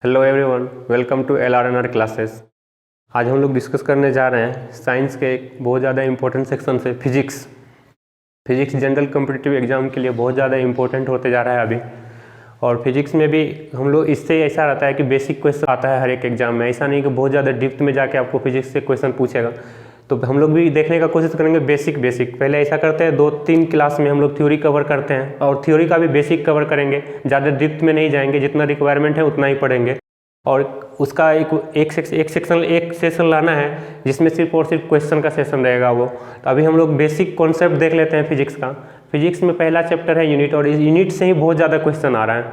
Hello everyone, welcome to LRNR classes. आज हम लोग डिस्कस करने जा रहे हैं साइंस के एक बहुत ज़्यादा इंपॉर्टेंट सेक्शन से फिजिक्स जनरल कॉम्पिटिटिव एग्जाम के लिए बहुत ज़्यादा इंपॉर्टेंट होते जा रहा है अभी। और फिजिक्स में भी हम लोग इससे ऐसा रहता है कि बेसिक क्वेश्चन आता है हर एक एग्जाम में, ऐसा नहीं कि बहुत ज़्यादा डिप्थ में जाके आपको फिजिक्स से क्वेश्चन पूछेगा। तो हम लोग भी देखने का कोशिश करेंगे बेसिक पहले ऐसा करते हैं 2-3 क्लास में हम लोग थ्योरी कवर करते हैं और थ्योरी का भी बेसिक कवर करेंगे, ज़्यादा डिप्थ में नहीं जाएंगे, जितना रिक्वायरमेंट है उतना ही पढ़ेंगे। और उसका एक सेशन लाना है जिसमें सिर्फ और सिर्फ क्वेश्चन का सेशन रहेगा वो। तो अभी हम लोग बेसिक कॉन्सेप्ट देख लेते हैं फिजिक्स का। फिजिक्स में पहला चैप्टर है यूनिट, और इस यूनिट से ही बहुत ज़्यादा क्वेश्चन आ रहा है।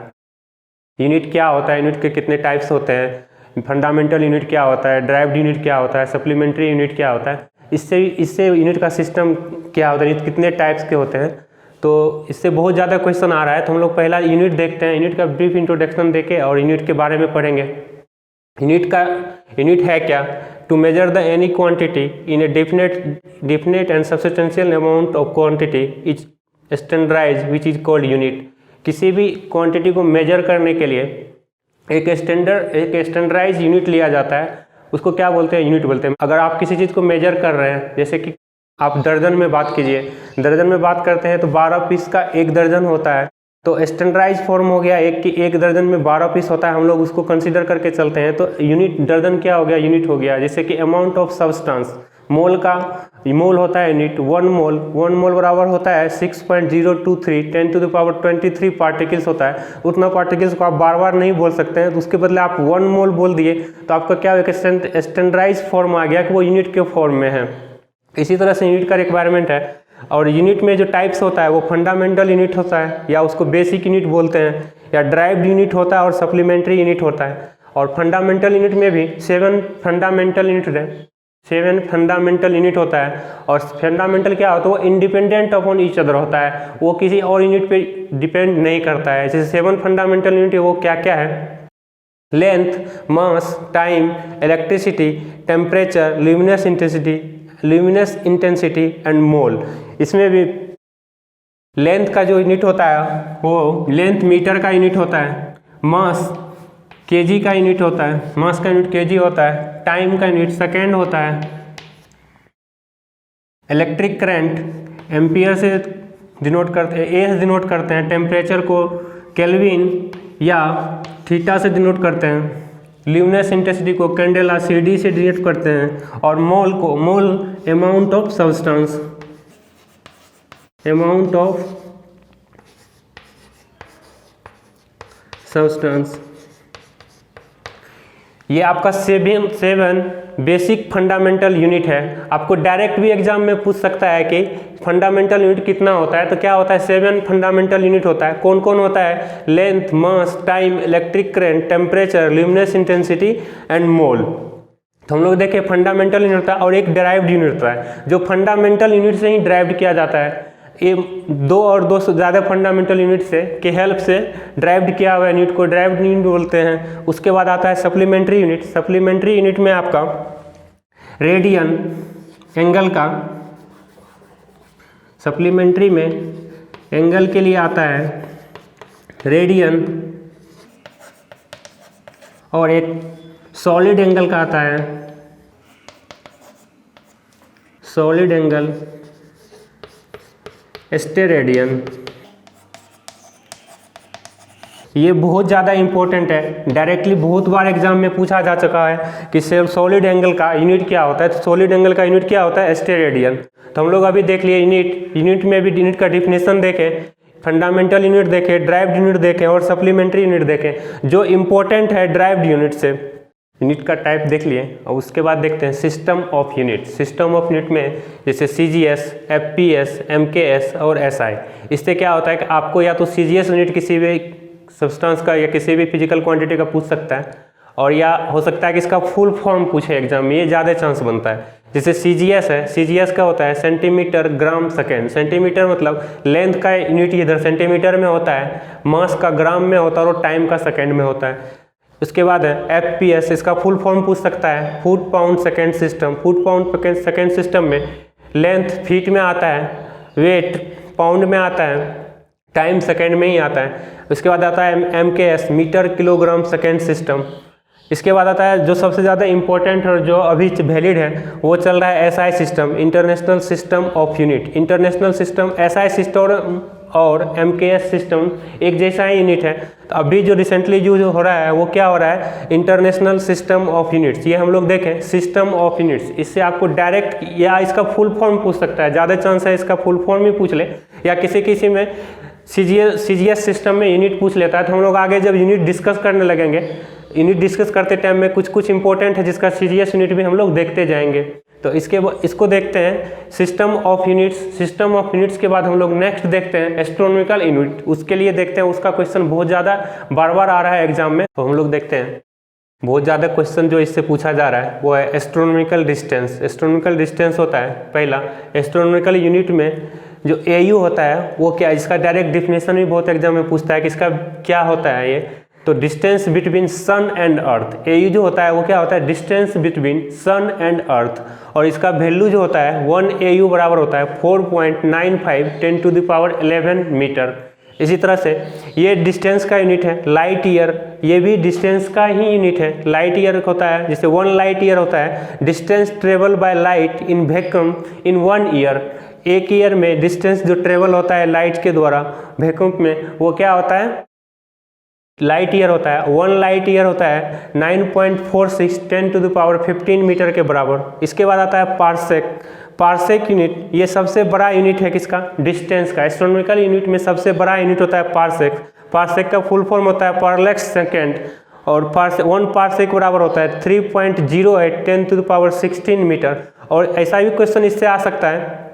यूनिट क्या होता है, यूनिट के कितने टाइप्स होते हैं, फंडामेंटल यूनिट क्या होता है, ड्राइव्ड यूनिट क्या होता है, सप्लीमेंट्री यूनिट क्या होता है, इससे यूनिट का सिस्टम क्या होता है, कितने टाइप्स के होते हैं। तो इससे बहुत ज़्यादा क्वेश्चन आ रहा है। तो हम लोग पहला यूनिट देखते हैं, यूनिट का ब्रीफ इंट्रोडक्शन देके और यूनिट के बारे में पढ़ेंगे। यूनिट है क्या? To measure the any quantity in a definite and substantial amount of quantity is standardize which is called unit. किसी भी क्वांटिटी को मेजर करने के लिए एक स्टैंडर्डाइज यूनिट लिया जाता है, उसको क्या बोलते हैं? यूनिट बोलते हैं। अगर आप किसी चीज़ को मेजर कर रहे हैं, जैसे कि आप दर्जन में बात कीजिए, दर्जन में बात करते हैं तो 12 पीस का एक दर्जन होता है। तो स्टैंडर्डाइज फॉर्म हो गया एक दर्जन में 12 पीस होता है, हम लोग उसको कंसीडर करके चलते हैं। तो यूनिट दर्जन क्या हो गया? यूनिट हो गया। जैसे कि अमाउंट ऑफ सब्सटेंस, मोल होता है यूनिट। 1 मोल बराबर होता है 6.023 10⁻23 पार्टिकल्स होता है। उतना पार्टिकल्स को आप बार बार नहीं बोल सकते हैं, तो उसके बदले आप 1 मोल बोल दिए तो आपका क्या एक स्टैंडर्डाइज फॉर्म आ गया कि वो यूनिट के फॉर्म में है। इसी तरह से यूनिट का रिक्वायरमेंट है। और यूनिट में जो टाइप्स होता है वो फंडामेंटल यूनिट होता है, या उसको बेसिक यूनिट बोलते हैं, या ड्राइव्ड यूनिट होता है, और सप्लीमेंट्री यूनिट होता है। और फंडामेंटल यूनिट में भी 7 फंडामेंटल यूनिट होता है। और फंडामेंटल क्या होता है? वो इंडिपेंडेंट अपॉन ईच अदर होता है, वो किसी और यूनिट पे डिपेंड नहीं करता है। जैसे 7 फंडामेंटल यूनिट है, वो क्या क्या है? Length, mass, time, electricity, temperature, luminous intensity and मोल। इसमें भी लेंथ का जो यूनिट होता है वो लेंथ मीटर का यूनिट होता है, मास केजी का यूनिट होता है, मास का यूनिट केजी होता है, टाइम का यूनिट सेकेंड होता है, इलेक्ट्रिक करंट एम्पियर से डिनोट करते हैं, ए से डिनोट करते हैं, टेम्परेचर को केल्विन या थीटा से डिनोट करते हैं, ल्यूमिनस इंटेंसिटी को कैंडेला CD से डिनोट करते हैं, और मोल अमाउंट ऑफ सब्सटेंस, ये आपका 7 बेसिक फंडामेंटल यूनिट है। आपको डायरेक्ट भी एग्जाम में पूछ सकता है कि फंडामेंटल यूनिट कितना होता है। तो क्या होता है? 7 फंडामेंटल यूनिट होता है। कौन कौन होता है? Length, mass, time, electric current, temperature, luminous intensity and मोल। तो हम लोग देखें फंडामेंटल यूनिट होता है और एक डिराइव्ड यूनिट होता है, जो फंडामेंटल यूनिट से ही डिराइव्ड किया जाता है। ये 2 से ज़्यादा फंडामेंटल यूनिट से के हेल्प से ड्राइव्ड किया हुआ यूनिट को ड्राइव्ड यूनिट बोलते हैं। उसके बाद आता है सप्लीमेंट्री यूनिट। सप्लीमेंट्री यूनिट में आपका रेडियन एंगल का, सप्लीमेंट्री में एंगल के लिए आता है रेडियन, और एक सॉलिड एंगल का आता है सॉलिड एंगल स्टेरेडियन। ये बहुत ज़्यादा इंपॉर्टेंट है, डायरेक्टली बहुत बार एग्जाम में पूछा जा चुका है कि सॉलिड एंगल का यूनिट क्या होता है। तो सॉलिड एंगल का यूनिट क्या होता है? स्टेरेडियन। तो हम लोग अभी देख लिए यूनिट में भी यूनिट का डिफिनेशन देखें, फंडामेंटल यूनिट देखें, ड्राइव्ड यूनिट देखें, और सप्लीमेंट्री यूनिट देखें। जो इम्पोर्टेंट है ड्राइव्ड यूनिट से यूनिट का टाइप देख लिए, और उसके बाद देखते हैं system of unit. System of unit में जैसे CGS, FPS, MKS और SI। इससे क्या होता है कि आपको या तो CGS यूनिट किसी भी सब्सटेंस का या किसी भी फिजिकल क्वांटिटी का पूछ सकता है, और या हो सकता है कि इसका फुल फॉर्म पूछे एग्जाम में, ये ज़्यादा चांस बनता है। जैसे CGS है, CGS का होता है सेंटीमीटर ग्राम सेकेंड। सेंटीमीटर मतलब लेंथ का यूनिट इधर सेंटीमीटर में होता है, मास का ग्राम में होता है, और टाइम का सेकेंड में होता है। उसके बाद है FPS, इसका फुल फॉर्म पूछ सकता है foot pound second system. Foot pound second system में लेंथ फीट में आता है, वेट पाउंड में आता है, टाइम सेकेंड में ही आता है। उसके बाद आता है MKS, metre kilogram second system. इसके बाद आता है जो सबसे ज़्यादा इम्पोर्टेंट और जो अभी वैलिड है वो चल रहा है SI system, international system of unit. International system, SI system और MKS सिस्टम एक जैसा ही यूनिट है। तो अभी जो रिसेंटली यूज हो रहा है वो क्या हो रहा है, इंटरनेशनल सिस्टम ऑफ यूनिट्स। ये हम लोग देखें सिस्टम ऑफ यूनिट्स, इससे आपको डायरेक्ट या इसका फुल फॉर्म पूछ सकता है, ज़्यादा चांस है इसका फुल फॉर्म ही पूछ ले, या किसी में CGS सिस्टम में यूनिट पूछ लेता है। तो हम लोग आगे जब यूनिट डिस्कस करने लगेंगे, यूनिट डिस्कस करते टाइम में कुछ इंपॉर्टेंट है जिसका CGS यूनिट भी हम लोग देखते जाएंगे। तो इसको देखते हैं system of units. System of units के बाद हम लोग नेक्स्ट देखते हैं एस्ट्रोनॉमिकल यूनिट। उसके लिए देखते हैं, उसका क्वेश्चन बहुत ज़्यादा बार बार आ रहा है एग्जाम में, तो हम लोग देखते हैं बहुत ज़्यादा क्वेश्चन जो इससे पूछा जा रहा है वो है एस्ट्रोनॉमिकल डिस्टेंस। एस्ट्रोनॉमिकल डिस्टेंस होता है पहला, एस्ट्रोनॉमिकल यूनिट में जो AU होता है वो क्या, इसका डायरेक्ट डिफिनेशन भी बहुत एग्जाम में पूछता है कि इसका क्या होता है ये। तो distance between sun and earth, AU जो होता है वो क्या होता है, distance between sun and earth. और इसका वैल्यू जो होता है 1 AU बराबर होता है 4.95 10⁻11 मीटर। इसी तरह से ये डिस्टेंस का यूनिट है। लाइट ईयर, ये भी डिस्टेंस का ही यूनिट है। लाइट ईयर होता है, जैसे 1 लाइट ईयर होता है distance travel by light in vacuum in 1 year. एक ईयर में डिस्टेंस जो ट्रेवल होता है लाइट के द्वारा वैक्यूम में वो क्या होता है, लाइट ईयर होता है। 1 लाइट ईयर होता है 9.46 10⁻15 मीटर के बराबर। इसके बाद आता है पार्सेक। पार्सेक यूनिट ये सबसे बड़ा यूनिट है किसका, डिस्टेंस का। एस्ट्रोनॉमिकल यूनिट में सबसे बड़ा यूनिट होता है पार्सेक। पार्सेक का फुल फॉर्म होता है पर लैक्स सेकेंड, और 1 पार्सेक बराबर होता है 3.08 10⁻16 मीटर। और ऐसा भी क्वेश्चन इससे आ सकता है,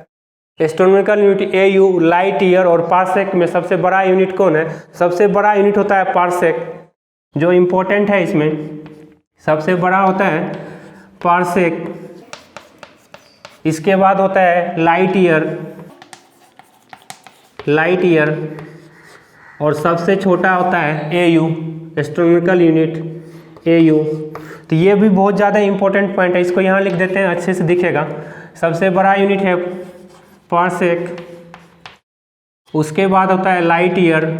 astronomical unit AU, light year और पार्सेक में सबसे बड़ा यूनिट कौन है, सबसे बड़ा यूनिट होता है पार्सेक। जो इम्पोर्टेंट है इसमें सबसे बड़ा होता है पार्सेक। इसके बाद होता है लाइट ईयर, लाइट ईयर, और सबसे छोटा होता है AU, एस्ट्रोनॉमिकल यूनिट AU। तो ये भी बहुत ज़्यादा इंपॉर्टेंट पॉइंट है, इसको यहाँ लिख देते हैं, अच्छे से दिखेगा। सबसे बड़ा यूनिट है पार्सेक, उसके बाद होता है लाइट ईयर,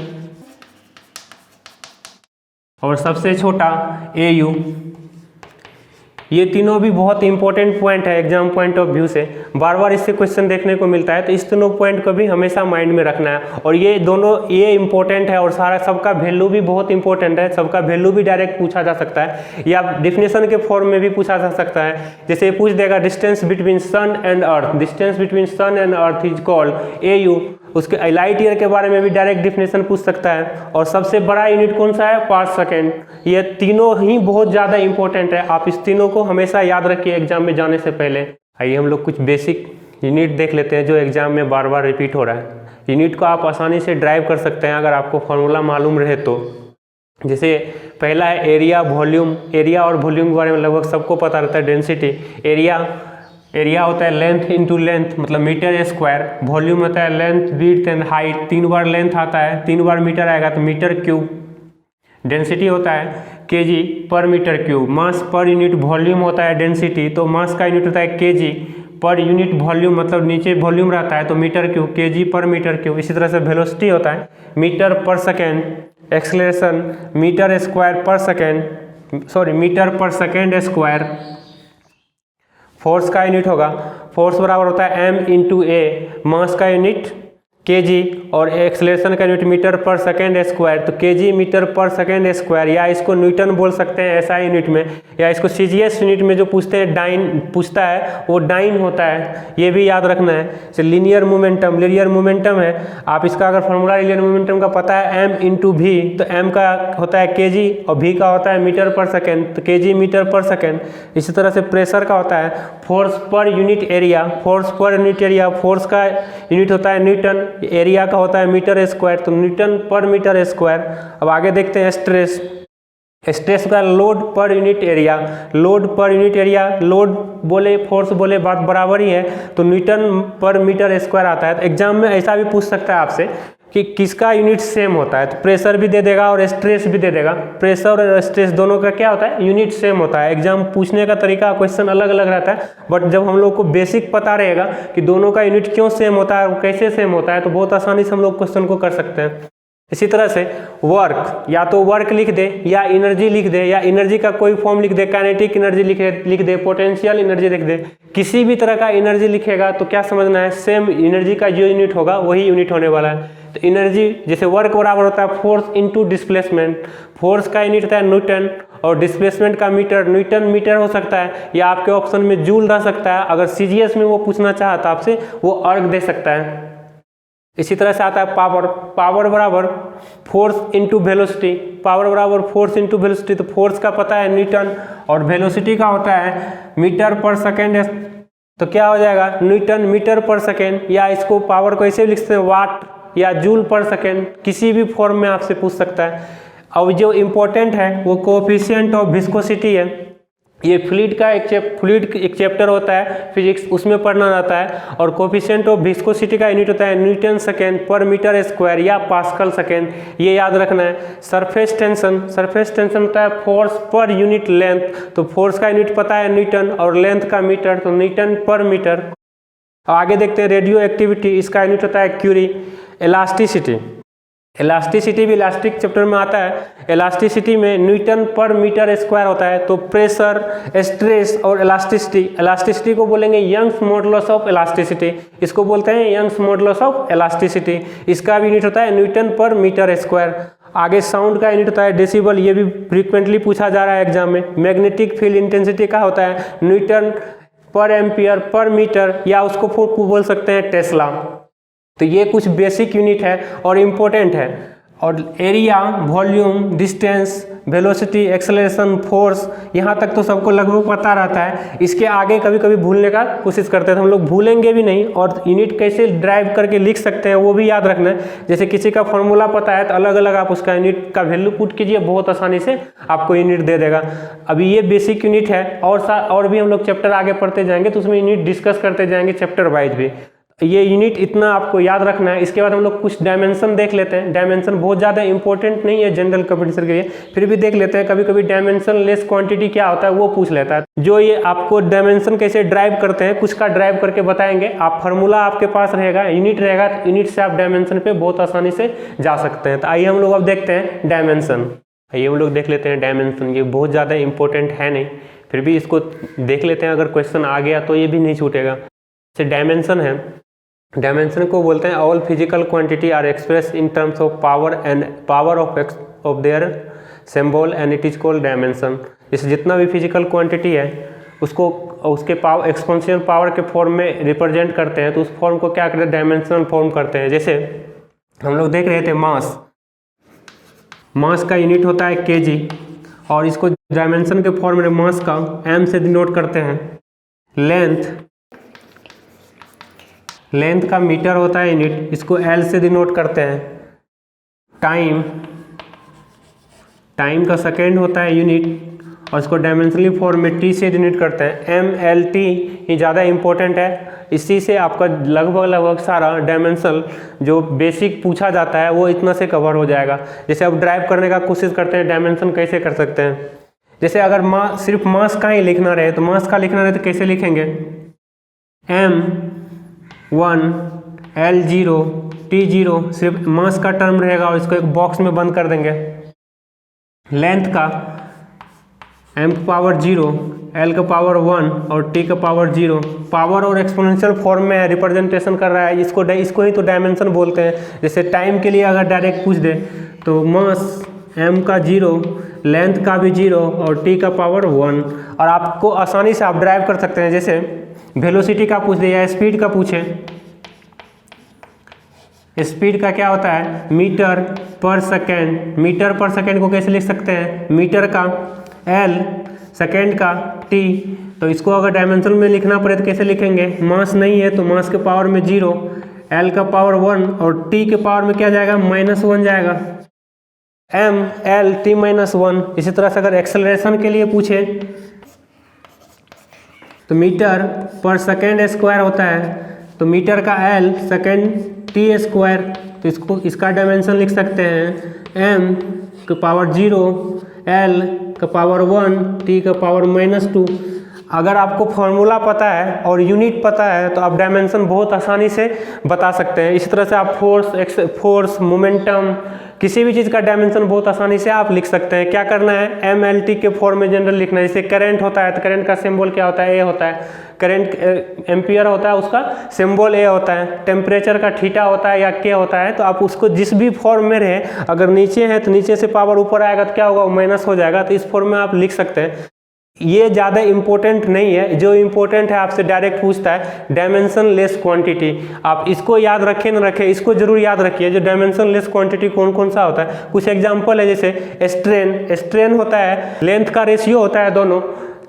और सबसे छोटा AU। ये तीनों भी बहुत इंपॉर्टेंट पॉइंट है एग्जाम पॉइंट ऑफ व्यू से, बार बार इससे क्वेश्चन देखने को मिलता है। तो इस तीनों पॉइंट को भी हमेशा माइंड में रखना है। और ये दोनों ये इंपॉर्टेंट है, और सारा सबका वैल्यू भी बहुत इंपॉर्टेंट है। सबका वैल्यू भी डायरेक्ट पूछा जा सकता है या डिफिनेशन के फॉर्म में भी पूछा जा सकता है। जैसे पूछ देगा distance between sun and earth, distance between sun and earth is called AU। उसके लाइट ईयर के बारे में भी डायरेक्ट डिफिनेशन पूछ सकता है। और सबसे बड़ा यूनिट कौन सा है, पार्सेकेंड। ये तीनों ही बहुत ज़्यादा इंपॉर्टेंट है, आप इस तीनों को हमेशा याद रखिए एग्जाम में जाने से पहले। आइए हम लोग कुछ बेसिक यूनिट देख लेते हैं जो एग्जाम में बार बार रिपीट हो रहा है। यूनिट को आप आसानी से ड्राइव कर सकते हैं अगर आपको फॉर्मूला मालूम रहे तो। जैसे पहला है एरिया वॉल्यूम। एरिया और वॉल्यूम के बारे में लगभग सबको पता रहता है। डेंसिटी, एरिया होता है लेंथ इंटू लेंथ, मतलब मीटर स्क्वायर। वॉल्यूम होता है length width and height, 3 bar length आता है, 3 बार मीटर आएगा तो मीटर क्यूब। डेंसिटी होता है kg पर मीटर क्यूब। मास पर यूनिट वॉल्यूम होता है डेंसिटी, तो मास का यूनिट होता है kg पर यूनिट वॉल्यूम, मतलब नीचे वॉल्यूम रहता है तो मीटर क्यूब, kg पर मीटर क्यूब। इसी तरह से वेलोसिटी होता है मीटर पर सेकेंड। एक्सेलरेशन मीटर स्क्वायर पर सेकेंड, सॉरी मीटर पर सेकेंड स्क्वायर। फोर्स का यूनिट होगा, फोर्स बराबर होता है m इंटू ए। मास का यूनिट kg और एक्सेलरेशन का यूनिट मीटर पर सेकेंड स्क्वायर, तो kg मीटर पर सेकेंड स्क्वायर, या इसको न्यूटन बोल सकते हैं ऐसा यूनिट में, या इसको CGS यूनिट में जो पूछते हैं डाइन पूछता है वो डाइन होता है। ये भी याद रखना है। जैसे लीनियर मोमेंटम, लीनियर मोमेंटम है, आप इसका अगर फॉर्मूला लीनियर मोमेंटम का पता है m इंटू वी, तो m का होता है kg और v का होता है मीटर पर सेकेंड, तो kg मीटर पर सेकेंड। इसी तरह से प्रेशर का होता है force per unit area, force per unit area, force का यूनिट होता है न्यूटन, एरिया का होता है मीटर स्क्वायर, तो न्यूटन पर मीटर स्क्वायर। अब आगे देखते हैं स्ट्रेस। स्ट्रेस का load per unit area, load per unit area, load बोले फोर्स बोले बात बराबर ही है, तो न्यूटन पर मीटर स्क्वायर आता है। तो एग्जाम में ऐसा भी पूछ सकता है आपसे कि किसका यूनिट सेम होता है, तो प्रेशर भी दे देगा और स्ट्रेस भी दे देगा। प्रेशर और स्ट्रेस दोनों का क्या होता है, यूनिट सेम होता है। एग्जाम पूछने का तरीका, क्वेश्चन अलग अलग रहता है, बट जब हम लोग को बेसिक पता रहेगा कि दोनों का यूनिट क्यों सेम होता है और कैसे सेम होता है, तो बहुत आसानी से हम लोग क्वेश्चन को कर सकते हैं। इसी तरह से वर्क, या तो वर्क लिख दे या एनर्जी लिख दे, या एनर्जी का कोई फॉर्म लिख दे, काइनेटिक एनर्जी लिख दे, पोटेंशियल एनर्जी लिख दे, किसी भी तरह का एनर्जी लिखेगा तो क्या समझना है, सेम एनर्जी का जो यूनिट होगा वही यूनिट होने वाला है। तो एनर्जी जैसे वर्क बराबर होता है फोर्स इनटू डिस्प्लेसमेंट, फोर्स का यूनिट होता है न्यूटन और डिस्प्लेसमेंट का मीटर, न्यूटन मीटर हो सकता है, या आपके ऑप्शन में जूल रह सकता है। अगर सीजीएस में वो पूछना चाहता आपसे, वो अर्ग दे सकता है। इसी तरह से आता है पावर, पावर बराबर फोर्स इनटू वेलोसिटी, पावर बराबर फोर्स इनटू वेलोसिटी, तो फोर्स का पता है न्यूटन और वेलोसिटी का होता है मीटर पर सेकेंड, तो क्या हो जाएगा न्यूटन मीटर पर सेकेंड, या इसको पावर को ऐसे लिख सकते हैं वाट या जूल पर सेकेंड, किसी भी फॉर्म में आपसे पूछ सकता है। अब जो इम्पोर्टेंट है वो कोएफिशिएंट ऑफ विस्कोसिटी है। ये फ्लूइड एक चैप्टर होता है फिजिक्स, उसमें पढ़ना रहता है, और कोएफिशिएंट ऑफ विस्कोसिटी का यूनिट होता है न्यूटन सेकेंड पर मीटर स्क्वायर या पास्कल सेकेंड, ये याद रखना है। सरफेस टेंशन होता है फोर्स पर यूनिट लेंथ, तो फोर्स का यूनिट पता है न्यूटन और लेंथ का मीटर, तो न्यूटन पर मीटर। आगे देखते हैं रेडियो एक्टिविटी, इसका यूनिट होता है क्यूरी। इलास्टिसिटी भी इलास्टिक चैप्टर में आता है। इलास्टिसिटी में न्यूटन पर मीटर स्क्वायर होता है, तो प्रेशर, स्ट्रेस और इलास्टिसिटी को बोलेंगे यंग्स मॉडुलस ऑफ इलास्टिसिटी, इसको बोलते हैं यंग्स मॉडुलस ऑफ इलास्टिसिटी। इसका भी यूनिट होता है न्यूटन पर मीटर स्क्वायर। आगे साउंड का यूनिट होता है डेसिबल, ये भी फ्रीक्वेंटली पूछा जा रहा है एग्जाम में। मैग्नेटिक फील्ड इंटेंसिटी का होता है न्यूटन पर एम्पियर पर मीटर, या उसको बोल सकते हैं टेस्ला। तो ये कुछ बेसिक यूनिट है और इम्पोर्टेंट है। और area, volume, distance, velocity, acceleration, force, यहाँ तक तो सबको लगभग पता रहता है। इसके आगे कभी कभी भूलने का कोशिश करते हैं, तो हम लोग भूलेंगे भी नहीं, और यूनिट कैसे ड्राइव करके लिख सकते हैं वो भी याद रखना है। जैसे किसी का फॉर्मूला पता है तो अलग अलग आप उसका यूनिट का वैल्यू पुट कीजिए, बहुत आसानी से आपको यूनिट दे देगा। अभी ये बेसिक यूनिट है, और भी हम लोग चैप्टर आगे पढ़ते जाएंगे तो उसमें यूनिट डिस्कस करते जाएंगे चैप्टर वाइज भी। ये यूनिट इतना आपको याद रखना है। इसके बाद हम लोग कुछ डायमेंशन देख लेते हैं। डायमेंशन बहुत ज़्यादा इंपॉर्टेंट नहीं है जनरल कंपटीशन के लिए, फिर भी देख लेते हैं। कभी कभी डायमेंशन लेस क्वांटिटी क्या होता है वो पूछ लेता है। जो ये आपको डायमेंशन कैसे ड्राइव करते हैं, कुछ का ड्राइव करके बताएंगे। आप फार्मूला आपके पास रहेगा, यूनिट रहेगा, तो यूनिट से आप डायमेंशन पे बहुत आसानी से जा सकते हैं। तो आइए हम लोग अब देखते हैं डायमेंशन। आइए हम लोग देख लेते हैं डायमेंशन। ये बहुत ज़्यादा इंपॉर्टेंट है नहीं, फिर भी इसको देख लेते हैं, अगर क्वेश्चन आ गया तो ये भी नहीं छूटेगा। जैसे डायमेंशन है, डायमेंशन को बोलते हैं all physical quantity are express in terms of power and power of their symbol and it is called dimension. जैसे जितना भी फिजिकल क्वांटिटी है उसको उसके पावर एक्सपोनेंशियल पावर के फॉर्म में रिप्रेजेंट करते हैं, तो उस फॉर्म को क्या करते हैं, डायमेंशनल फॉर्म करते हैं। जैसे हम लोग देख रहे थे मास का यूनिट होता है केजी, और इसको डायमेंशन के फॉर्म में मास का एम से डिनोट करते हैं। लेंथ का मीटर होता है यूनिट, इसको एल से डिनोट करते हैं। टाइम का सेकेंड होता है यूनिट, और इसको डायमेंशनली फॉर्म में टी से डिनोट करते हैं। एम एल टी ये ज़्यादा इंपॉर्टेंट है, इसी से आपका लगभग सारा डायमेंशनल जो बेसिक पूछा जाता है वो इतना से कवर हो जाएगा। जैसे अब ड्राइव करने का कोशिश करते हैं, डायमेंशन कैसे कर सकते हैं। जैसे अगर सिर्फ मास का ही लिखना रहे, तो मास का लिखना रहे तो कैसे लिखेंगे, M1 L0 T0, सिर्फ मास का टर्म रहेगा और इसको एक बॉक्स में बंद कर देंगे। लेंथ का m का पावर 0, l का पावर 1 और t का पावर 0, पावर और एक्सपोनेंशियल फॉर्म में रिप्रेजेंटेशन कर रहा है, इसको ही तो डायमेंशन बोलते हैं। जैसे टाइम के लिए अगर डायरेक्ट पूछ दे तो मास m का 0, लेंथ का भी 0 और t का पावर 1, और आपको आसानी से आप ड्राइव कर सकते हैं। जैसे वेलोसिटी का पूछ दे या स्पीड का पूछे, स्पीड का क्या होता है, मीटर पर सेकेंड। मीटर पर सेकेंड को कैसे लिख सकते हैं, मीटर का l, सेकेंड का t। तो इसको अगर डायमेंशन में लिखना पड़े तो कैसे लिखेंगे, मास नहीं है तो मास के पावर में 0, l का पावर 1 और t के पावर में क्या जाएगा, -1 जाएगा, m l t -1। इसी तरह से अगर एक्सेलरेशन के लिए पूछे तो मीटर पर सेकेंड स्क्वायर होता है, तो मीटर का l, सेकेंड टी स्क्वायर, तो इसको इसका डायमेंशन लिख सकते हैं m का पावर 0, l का पावर 1, t का पावर -2। अगर आपको फॉर्मूला पता है और यूनिट पता है तो आप डायमेंशन बहुत आसानी से बता सकते हैं। इसी तरह से आप फोर्स, मोमेंटम, किसी भी चीज़ का डायमेंशन बहुत आसानी से आप लिख सकते हैं। क्या करना है, MLT के फॉर्म में जनरल लिखना है। जैसे करंट होता है तो करंट का सिंबल क्या होता है, ए होता है। करंट एम्पियर होता है, उसका सिंबल ए होता है। टेम्परेचर का थीटा होता है या के होता है। तो आप उसको जिस भी फॉर्म में रहे, अगर नीचे है तो नीचे से पावर ऊपर आएगा तो क्या होगा, माइनस हो जाएगा। तो इस फॉर्म में आप लिख सकते हैं। ये ज़्यादा इम्पोर्टेंट नहीं है, जो इम्पोर्टेंट है आपसे डायरेक्ट पूछता है डायमेंशन लेस क्वांटिटी। आप इसको याद रखें न रखें, इसको जरूर याद रखिए। जो डायमेंशन लेस क्वांटिटी कौन कौन सा होता है, कुछ एग्जांपल है। जैसे स्ट्रेन होता है, लेंथ का रेशियो होता है दोनों,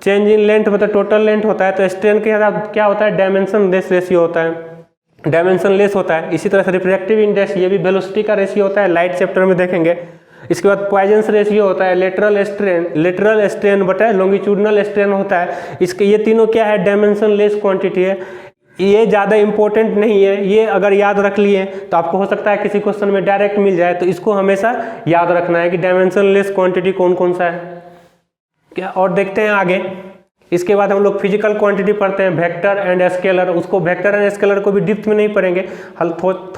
चेंज इन लेंथ मतलब टोटल लेंथ होता है। तो स्ट्रेन के साथ क्या होता है, डायमेंशन लेस रेशियो होता है, डायमेंशन लेस होता है। इसी तरह से रिफ्रैक्टिव इंडेक्स, ये भी वेलोसिटी का रेशियो होता है, लाइट चैप्टर में देखेंगे। इसके बाद पॉइजन्स रेशियो होता है, लेटरल स्ट्रेन बटा लॉन्गिट्यूडनल स्ट्रेन होता है। इसके ये तीनों क्या है, डायमेंशन लेस क्वांटिटी है। ये ज़्यादा इंपॉर्टेंट नहीं है, ये अगर याद रख लिए तो आपको हो सकता है किसी क्वेश्चन में डायरेक्ट मिल जाए। तो इसको हमेशा याद रखना है कि डायमेंशन लेस क्वांटिटी कौन कौन सा है क्या। और देखते हैं आगे। इसके बाद हम लोग फिजिकल क्वांटिटी पढ़ते हैं, वेक्टर एंड स्केलर। उसको वेक्टर एंड स्केलर को भी डिप्थ में नहीं पढ़ेंगे,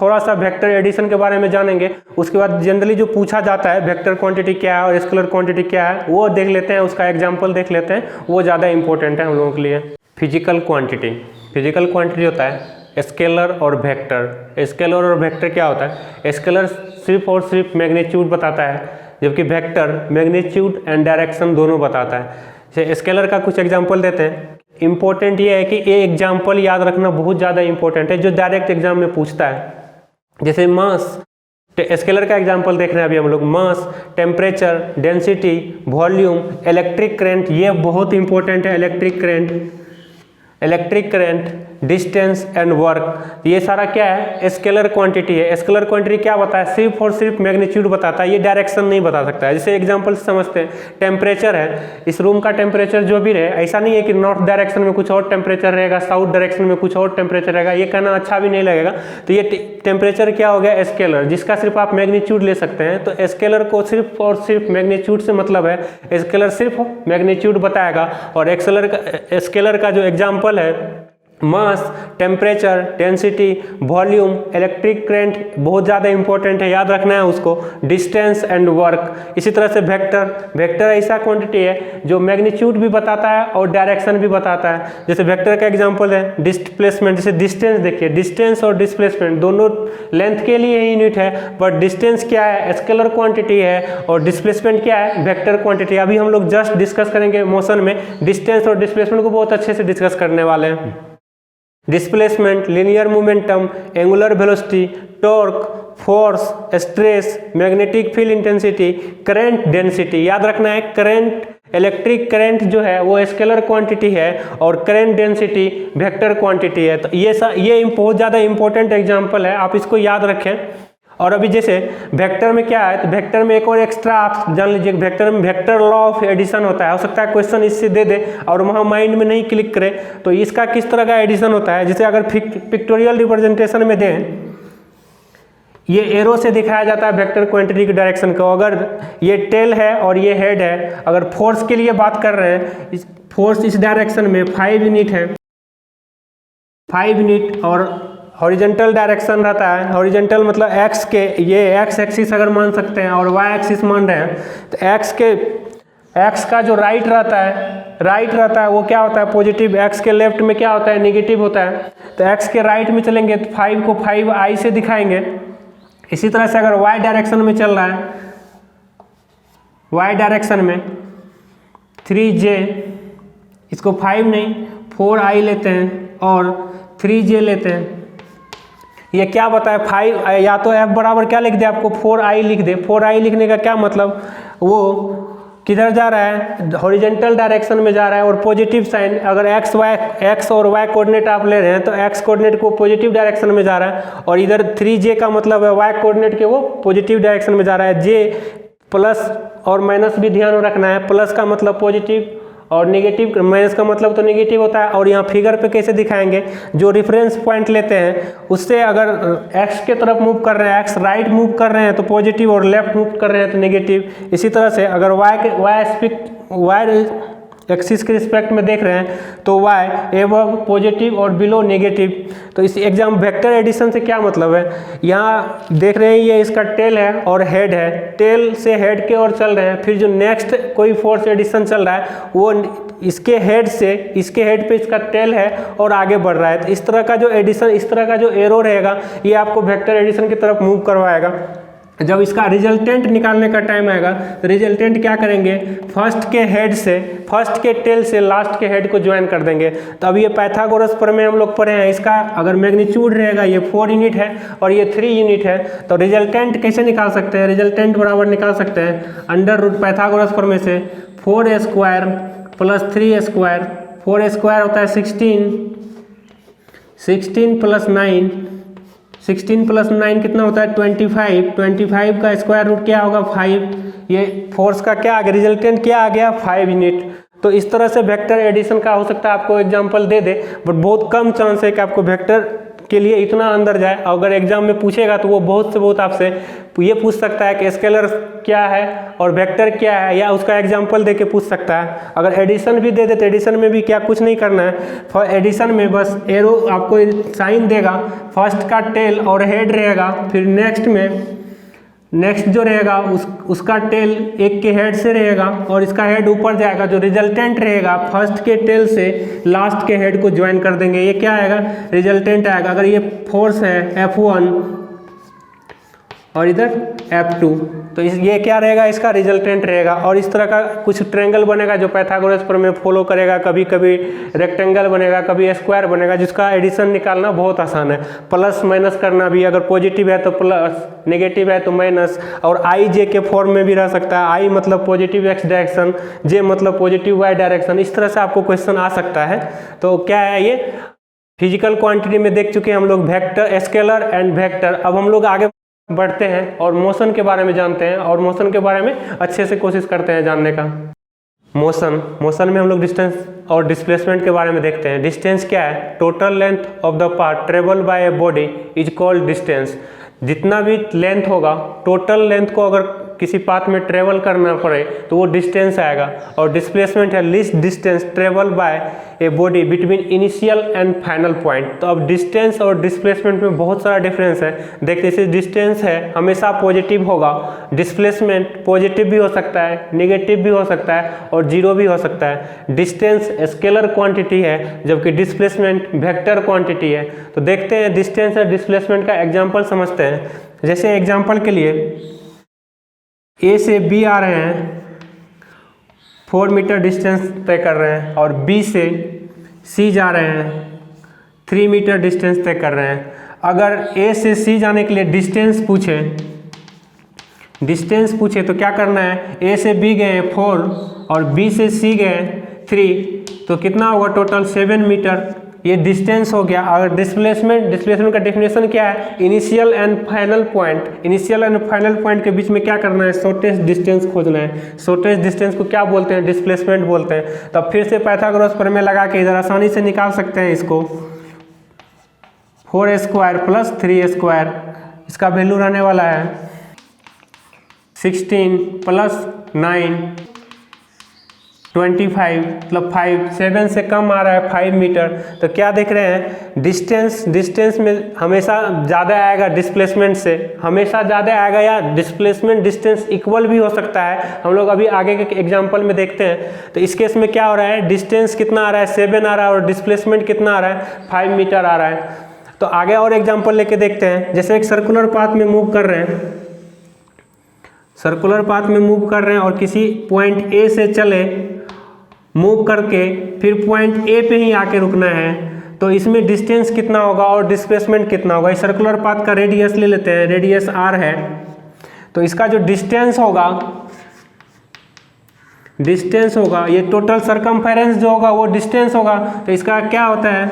थोड़ा सा वेक्टर एडिशन के बारे में जानेंगे। उसके बाद जनरली जो पूछा जाता है वेक्टर क्वांटिटी क्या है और स्केलर क्वांटिटी क्या है वो देख लेते हैं, उसका एग्जाम्पल देख लेते हैं, वो ज़्यादा इंपॉर्टेंट है हम लोगों के लिए। फिजिकल क्वांटिटी होता है स्केलर और वेक्टर। स्केलर और वेक्टर क्या होता है, स्केलर सिर्फ और सिर्फ मैग्नीट्यूड बताता है, जबकि वेक्टर मैग्नीट्यूड एंड डायरेक्शन दोनों बताता है। जैसे स्केलर का कुछ एग्जांपल देते हैं। इंपॉर्टेंट ये है कि ये एग्जांपल याद रखना बहुत ज़्यादा इंपॉर्टेंट है, जो डायरेक्ट एग्जाम में पूछता है। जैसे मास, स्केलर का एग्जांपल देख रहे हैं अभी हम लोग। Mass, temperature, density, volume, electric current, ये बहुत इंपॉर्टेंट है। Electric current, distance and work, ये सारा क्या है, स्केलर क्वांटिटी है। स्केलर क्वांटिटी क्या बताता है, सिर्फ और सिर्फ मैग्नीट्यूड बताता है, ये डायरेक्शन नहीं बता सकता है। जैसे एग्जांपल से समझते हैं, टेम्परेचर है, इस रूम का टेम्परेचर जो भी रहे, ऐसा नहीं है कि नॉर्थ डायरेक्शन में कुछ और टेम्परेचर रहेगा, साउथ डायरेक्शन में कुछ और टेम्परेचर रहेगा, ये कहना अच्छा भी नहीं लगेगा। तो ये टेम्परेचर क्या हो गया, स्केलर, जिसका सिर्फ आप मैग्नीट्यूड ले सकते हैं। तो स्केलर को सिर्फ और सिर्फ मैग्नीट्यूड से मतलब है, स्केलर सिर्फ मैग्नीट्यूड बताएगा। और स्केलर का जो एग्जाम्पल है, mass, temperature, density, volume, electric current बहुत ज़्यादा इंपॉर्टेंट है, याद रखना है उसको। Distance and work. इसी तरह से वेक्टर ऐसा क्वांटिटी है जो मैग्नीट्यूड भी बताता है और डायरेक्शन भी बताता है। जैसे वेक्टर का एग्जांपल है डिस्प्लेसमेंट। जैसे डिस्टेंस देखिए, डिस्टेंस और डिस्प्लेसमेंट दोनों लेंथ के लिए यूनिट है, बट डिस्टेंस क्या है, स्केलर क्वांटिटी है, और डिस्प्लेसमेंट क्या है, वेक्टर क्वांटिटी। अभी हम लोग जस्ट डिस्कस करेंगे मोशन में, डिस्टेंस और डिस्प्लेसमेंट को बहुत अच्छे से डिस्कस करने वाले हैं। Displacement, linear momentum, angular velocity, torque, force, stress, magnetic field intensity, current density. याद रखना है, करंट, इलेक्ट्रिक करंट जो है वो स्केलर क्वांटिटी है और करंट डेंसिटी वेक्टर क्वांटिटी है। तो ये बहुत ज़्यादा इंपॉर्टेंट एग्जांपल है, आप इसको याद रखें। और अभी जैसे वेक्टर में क्या है, तो वेक्टर में एक और एक्स्ट्रा आप जान लीजिए, वेक्टर में वेक्टर लॉ ऑफ एडिशन होता है। हो सकता है क्वेश्चन इससे दे दे और वहाँ माइंड में नहीं क्लिक करे, तो इसका किस तरह का एडिशन होता है। जैसे अगर पिक्टोरियल रिप्रेजेंटेशन में दें, ये एरो से दिखाया जाता है वेक्टर क्वांटिटी की डायरेक्शन को। अगर ये टेल है और ये हेड है, अगर फोर्स के लिए बात कर रहे हैं, फोर्स इस डायरेक्शन में 5 यूनिट है, 5 यूनिट, और हॉरिजॉन्टल डायरेक्शन रहता है। हॉरिजॉन्टल मतलब एक्स के, ये एक्स एक्सिस अगर मान सकते हैं और वाई एक्सिस मान रहे हैं, तो एक्स का जो राइट रहता है वो क्या होता है, पॉजिटिव। एक्स के लेफ्ट में क्या होता है, नेगेटिव होता है। तो एक्स के राइट में चलेंगे तो 5 को 5i से दिखाएंगे। इसी तरह से अगर वाई डायरेक्शन में चल रहा है, वाई डायरेक्शन में 3j, इसको 5 नहीं 4i लेते हैं और 3j लेते हैं। ये क्या बताए, 5, या तो f बराबर क्या लिख दे, आपको 4i लिख दे। 4i लिखने का क्या मतलब, वो किधर जा रहा है, हॉरिजॉन्टल डायरेक्शन में जा रहा है और पॉजिटिव साइन। अगर एक्स और वाई कोऑर्डिनेट आप ले रहे हैं तो एक्स कोऑर्डिनेट को पॉजिटिव डायरेक्शन में जा रहा है, और इधर 3j का मतलब है वाई कोऑर्डिनेट के वो पॉजिटिव डायरेक्शन में जा रहा है। j प्लस और माइनस भी ध्यान रखना है, प्लस का मतलब पॉजिटिव और नेगेटिव माइनस का मतलब तो नेगेटिव होता है। और यहाँ फिगर पे कैसे दिखाएंगे, जो रेफरेंस पॉइंट लेते हैं उससे अगर एक्स के तरफ मूव कर रहे हैं, एक्स राइट मूव कर रहे हैं तो पॉजिटिव और लेफ्ट मूव कर रहे हैं तो नेगेटिव। इसी तरह से अगर वाई एक्सिस के रिस्पेक्ट में देख रहे हैं तो वाई एबव पॉजिटिव और बिलो नेगेटिव। तो इस एग्जाम वेक्टर एडिशन से क्या मतलब है, यहाँ देख रहे हैं ये इसका टेल है और हेड है, टेल से हेड के ओर चल रहे हैं, फिर जो नेक्स्ट कोई फोर्स एडिशन चल रहा है वो इसके हेड से इसके हेड पे इसका टेल है और आगे बढ़ रहा है। तो इस तरह का जो एडिशन, इस तरह का जो एरो रहेगा ये आपको वेक्टर एडिशन की तरफ मूव करवाएगा। जब इसका रिजल्टेंट निकालने का टाइम आएगा तो रिजल्टेंट क्या करेंगे, फर्स्ट के टेल से लास्ट के हेड को ज्वाइन कर देंगे। तो अब ये पाइथागोरस प्रमेय हम लोग पढ़े हैं, इसका अगर मैग्नीट्यूड रहेगा ये 4 यूनिट है और ये 3 यूनिट है, तो रिजल्टेंट कैसे निकाल सकते हैं, रिजल्टेंट बराबर निकाल सकते हैं अंडर रूट पाइथागोरस प्रमेय से 4a square plus 3a square. 4a square होता है 16 प्लस 9, 16 प्लस 9 कितना होता है 25, 25 का स्क्वायर रूट क्या होगा 5। ये फोर्स का क्या आ गया, रिजल्टेंट क्या आ गया 5 यूनिट। तो इस तरह से वेक्टर एडिशन का हो सकता है आपको एग्जांपल दे दे, बट बहुत कम चांस है कि आपको वेक्टर के लिए इतना अंदर जाए। अगर एग्जाम में पूछेगा तो वो बहुत से बहुत आपसे ये पूछ सकता है कि स्केलर क्या है और वेक्टर क्या है, या उसका एग्जांपल दे के पूछ सकता है। अगर एडिशन भी दे दे तो एडिशन में भी क्या कुछ नहीं करना है, फॉर एडिशन में बस एरो आपको साइन देगा, फर्स्ट का टेल और हेड रहेगा, फिर नेक्स्ट जो रहेगा उसका टेल एक के हेड से रहेगा और इसका हेड ऊपर जाएगा, जो रिजल्टेंट रहेगा फर्स्ट के टेल से लास्ट के हेड को ज्वाइन कर देंगे, ये क्या आएगा रिजल्टेंट आएगा। अगर ये फोर्स है F1 और इधर F2 तो ये क्या रहेगा, इसका रिजल्टेंट रहेगा। और इस तरह का कुछ ट्रायंगल बनेगा जो पाइथागोरस प्रमेय फॉलो करेगा, कभी कभी रेक्टेंगल बनेगा, कभी स्क्वायर बनेगा, जिसका एडिशन निकालना बहुत आसान है। प्लस माइनस करना भी, अगर पॉजिटिव है तो प्लस, नेगेटिव है तो माइनस, और आई जे के फॉर्म में भी रह सकता है। आई मतलब पॉजिटिव एक्स डायरेक्शन, जे मतलब पॉजिटिव वाई डायरेक्शन, इस तरह से आपको क्वेश्चन आ सकता है। तो क्या है ये फिजिकल क्वांटिटी में देख चुके हैं हम लोग वेक्टर, स्केलर एंड वेक्टर। अब हम लोग आगे बढ़ते हैं और मोशन के बारे में जानते हैं, और मोशन के बारे में अच्छे से कोशिश करते हैं जानने का। मोशन में हम लोग डिस्टेंस और डिस्प्लेसमेंट के बारे में देखते हैं। डिस्टेंस क्या है, total length of the path travel by A body is called distance. जितना भी लेंथ होगा, टोटल लेंथ को अगर किसी पाथ में ट्रेवल करना पड़े तो वो डिस्टेंस आएगा। और डिस्प्लेसमेंट है least distance travel by a body between initial and final point. तो अब डिस्टेंस और डिस्प्लेसमेंट में बहुत सारा डिफरेंस है। देखते जैसे डिस्टेंस है हमेशा पॉजिटिव होगा, डिस्प्लेसमेंट पॉजिटिव भी हो सकता है, नेगेटिव भी हो सकता है और जीरो भी हो सकता है। डिस्टेंस स्केलर क्वांटिटी है जबकि डिस्प्लेसमेंट वेक्टर क्वांटिटी है। तो देखते हैं डिस्टेंस और डिस्प्लेसमेंट का एग्जाम्पल समझते हैं। जैसे एग्जाम्पल के लिए ए से बी आ रहे हैं, 4 मीटर डिस्टेंस तय कर रहे हैं, और बी से सी जा रहे हैं, 3 मीटर डिस्टेंस तय कर रहे हैं। अगर ए से सी जाने के लिए डिस्टेंस पूछे तो क्या करना है, ए से बी गए 4 और बी से सी गए 3, तो कितना होगा टोटल 7 मीटर। ये डिस्टेंस हो गया। अगर डिस्प्लेसमेंट का डेफिनेशन क्या है, इनिशियल एंड फाइनल पॉइंट के बीच में क्या करना है, शॉर्टेस्ट डिस्टेंस खोजना है। शॉर्टेस्ट डिस्टेंस को क्या बोलते हैं, डिस्प्लेसमेंट बोलते हैं। तब फिर से पाइथागोरस प्रमेय लगा के इधर आसानी से निकाल सकते हैं इसको। 4a square plus 3a square, इसका वैल्यू रहने वाला है 16 प्लस 9 25, मतलब 5, 7 से कम आ रहा है 5 मीटर। तो क्या देख रहे हैं, डिस्टेंस में हमेशा ज़्यादा आएगा डिस्प्लेसमेंट से, हमेशा ज़्यादा आएगा, या डिस्प्लेसमेंट डिस्टेंस इक्वल भी हो सकता है। हम लोग अभी आगे के एग्जांपल में देखते हैं। तो इस केस में क्या हो रहा है, डिस्टेंस कितना आ रहा है 7 आ रहा है और डिस्प्लेसमेंट कितना आ रहा है 5 मीटर आ रहा है। तो आगे और एग्जाम्पल लेके देखते हैं। जैसे एक सर्कुलर पाथ में मूव कर रहे हैं, और किसी पॉइंट ए से चले, मूव करके फिर पॉइंट ए पे ही आके रुकना है, तो इसमें डिस्टेंस कितना होगा और डिस्प्लेसमेंट कितना होगा। इस सर्कुलर पाथ का रेडियस ले लेते हैं, रेडियस r है, तो इसका जो डिस्टेंस होगा ये टोटल सरकमफेरेंस जो होगा वो डिस्टेंस होगा। तो इसका क्या होता है,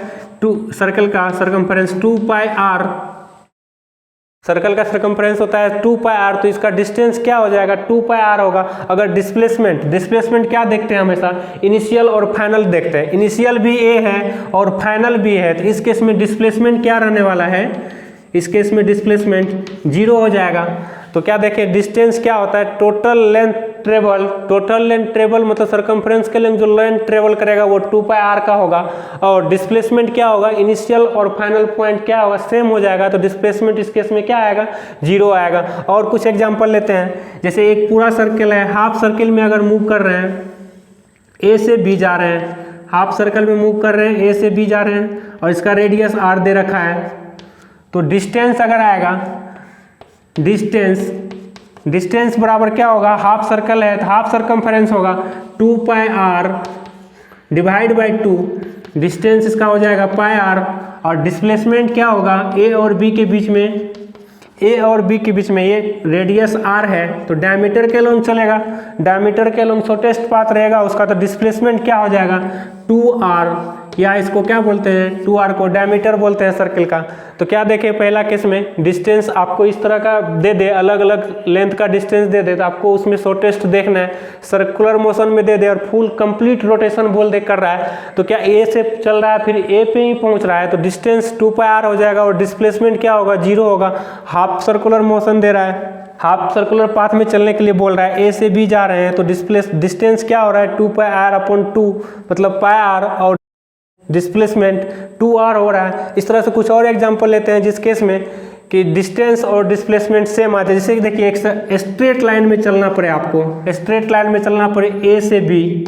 सर्कल का सरकमफेरेंस 2 पाई r सर्कल का सरकमफ्रेंस होता है 2 पाई आर, तो इसका डिस्टेंस क्या हो जाएगा 2 पाई आर होगा। अगर डिस्प्लेसमेंट क्या देखते हैं हमेशा, इनिशियल और फाइनल देखते हैं, इनिशियल भी ए है और फाइनल भी है, तो इस केस में डिस्प्लेसमेंट क्या रहने वाला है, इस केस में डिस्प्लेसमेंट 0 हो जाएगा। तो क्या देखें डिस्टेंस क्या होता है, टोटल लेंथ ट्रेवल मतलब सरकमफ्रेंस के लिए जो लेंथ ट्रेवल करेगा वो 2 पाई आर का होगा, और डिस्प्लेसमेंट क्या होगा, इनिशियल और फाइनल पॉइंट क्या होगा, सेम हो जाएगा, तो डिस्प्लेसमेंट इस केस में क्या आएगा 0 आएगा। और कुछ एग्जांपल लेते हैं, जैसे एक पूरा सर्कल है, हाफ सर्कल में अगर मूव कर रहे हैं, ए से बी जा रहे हैं, हाफ सर्कल में मूव कर रहे हैं, ए से बी जा रहे हैं और इसका रेडियस आर दे रखा है, तो डिस्टेंस अगर आएगा, डिस्टेंस बराबर क्या होगा, हाफ सर्कल है तो हाफ सरकमफेरेंस होगा 2 pi r divide by 2, distance इसका हो जाएगा पाई आर, और डिस्प्लेसमेंट क्या होगा ए और बी के बीच में, ये रेडियस आर है तो डायमीटर के लोन चलेगा, डायमीटर के लोन शॉर्टेस्ट पाथ रहेगा उसका, तो डिस्प्लेसमेंट क्या हो जाएगा 2r, या इसको क्या बोलते हैं 2r को डायमीटर बोलते हैं सर्कल का। तो क्या देखें पहला केस में डिस्टेंस आपको इस तरह का दे दे, अलग अलग लेंथ का डिस्टेंस दे दे, तो आपको उसमें शॉर्टेस्ट देखना है, सर्कुलर मोशन में दे दे और फुल कंप्लीट रोटेशन बोल दे कर रहा है, तो क्या ए से चल रहा है फिर ए पे ही पहुंच रहा है, तो डिस्टेंस 2 पाई आर हो जाएगा और डिस्प्लेसमेंट क्या होगा 0 होगा। हाफ सर्कुलर मोशन दे रहा है, हाफ सर्कुलर पाथ में चलने के लिए बोल रहा है, ए से बी जा रहे हैं, तो डिस्टेंस क्या हो रहा है 2 पाई आर अपॉन 2 मतलब पाई आर, और डिस्प्लेसमेंट 2r हो रहा है। इस तरह से कुछ और एग्जांपल लेते हैं जिस केस में कि डिस्टेंस और डिस्प्लेसमेंट सेम आते हैं। जैसे कि देखिए एक स्ट्रेट लाइन में चलना पड़े, आपको स्ट्रेट लाइन में चलना पड़े ए से बी,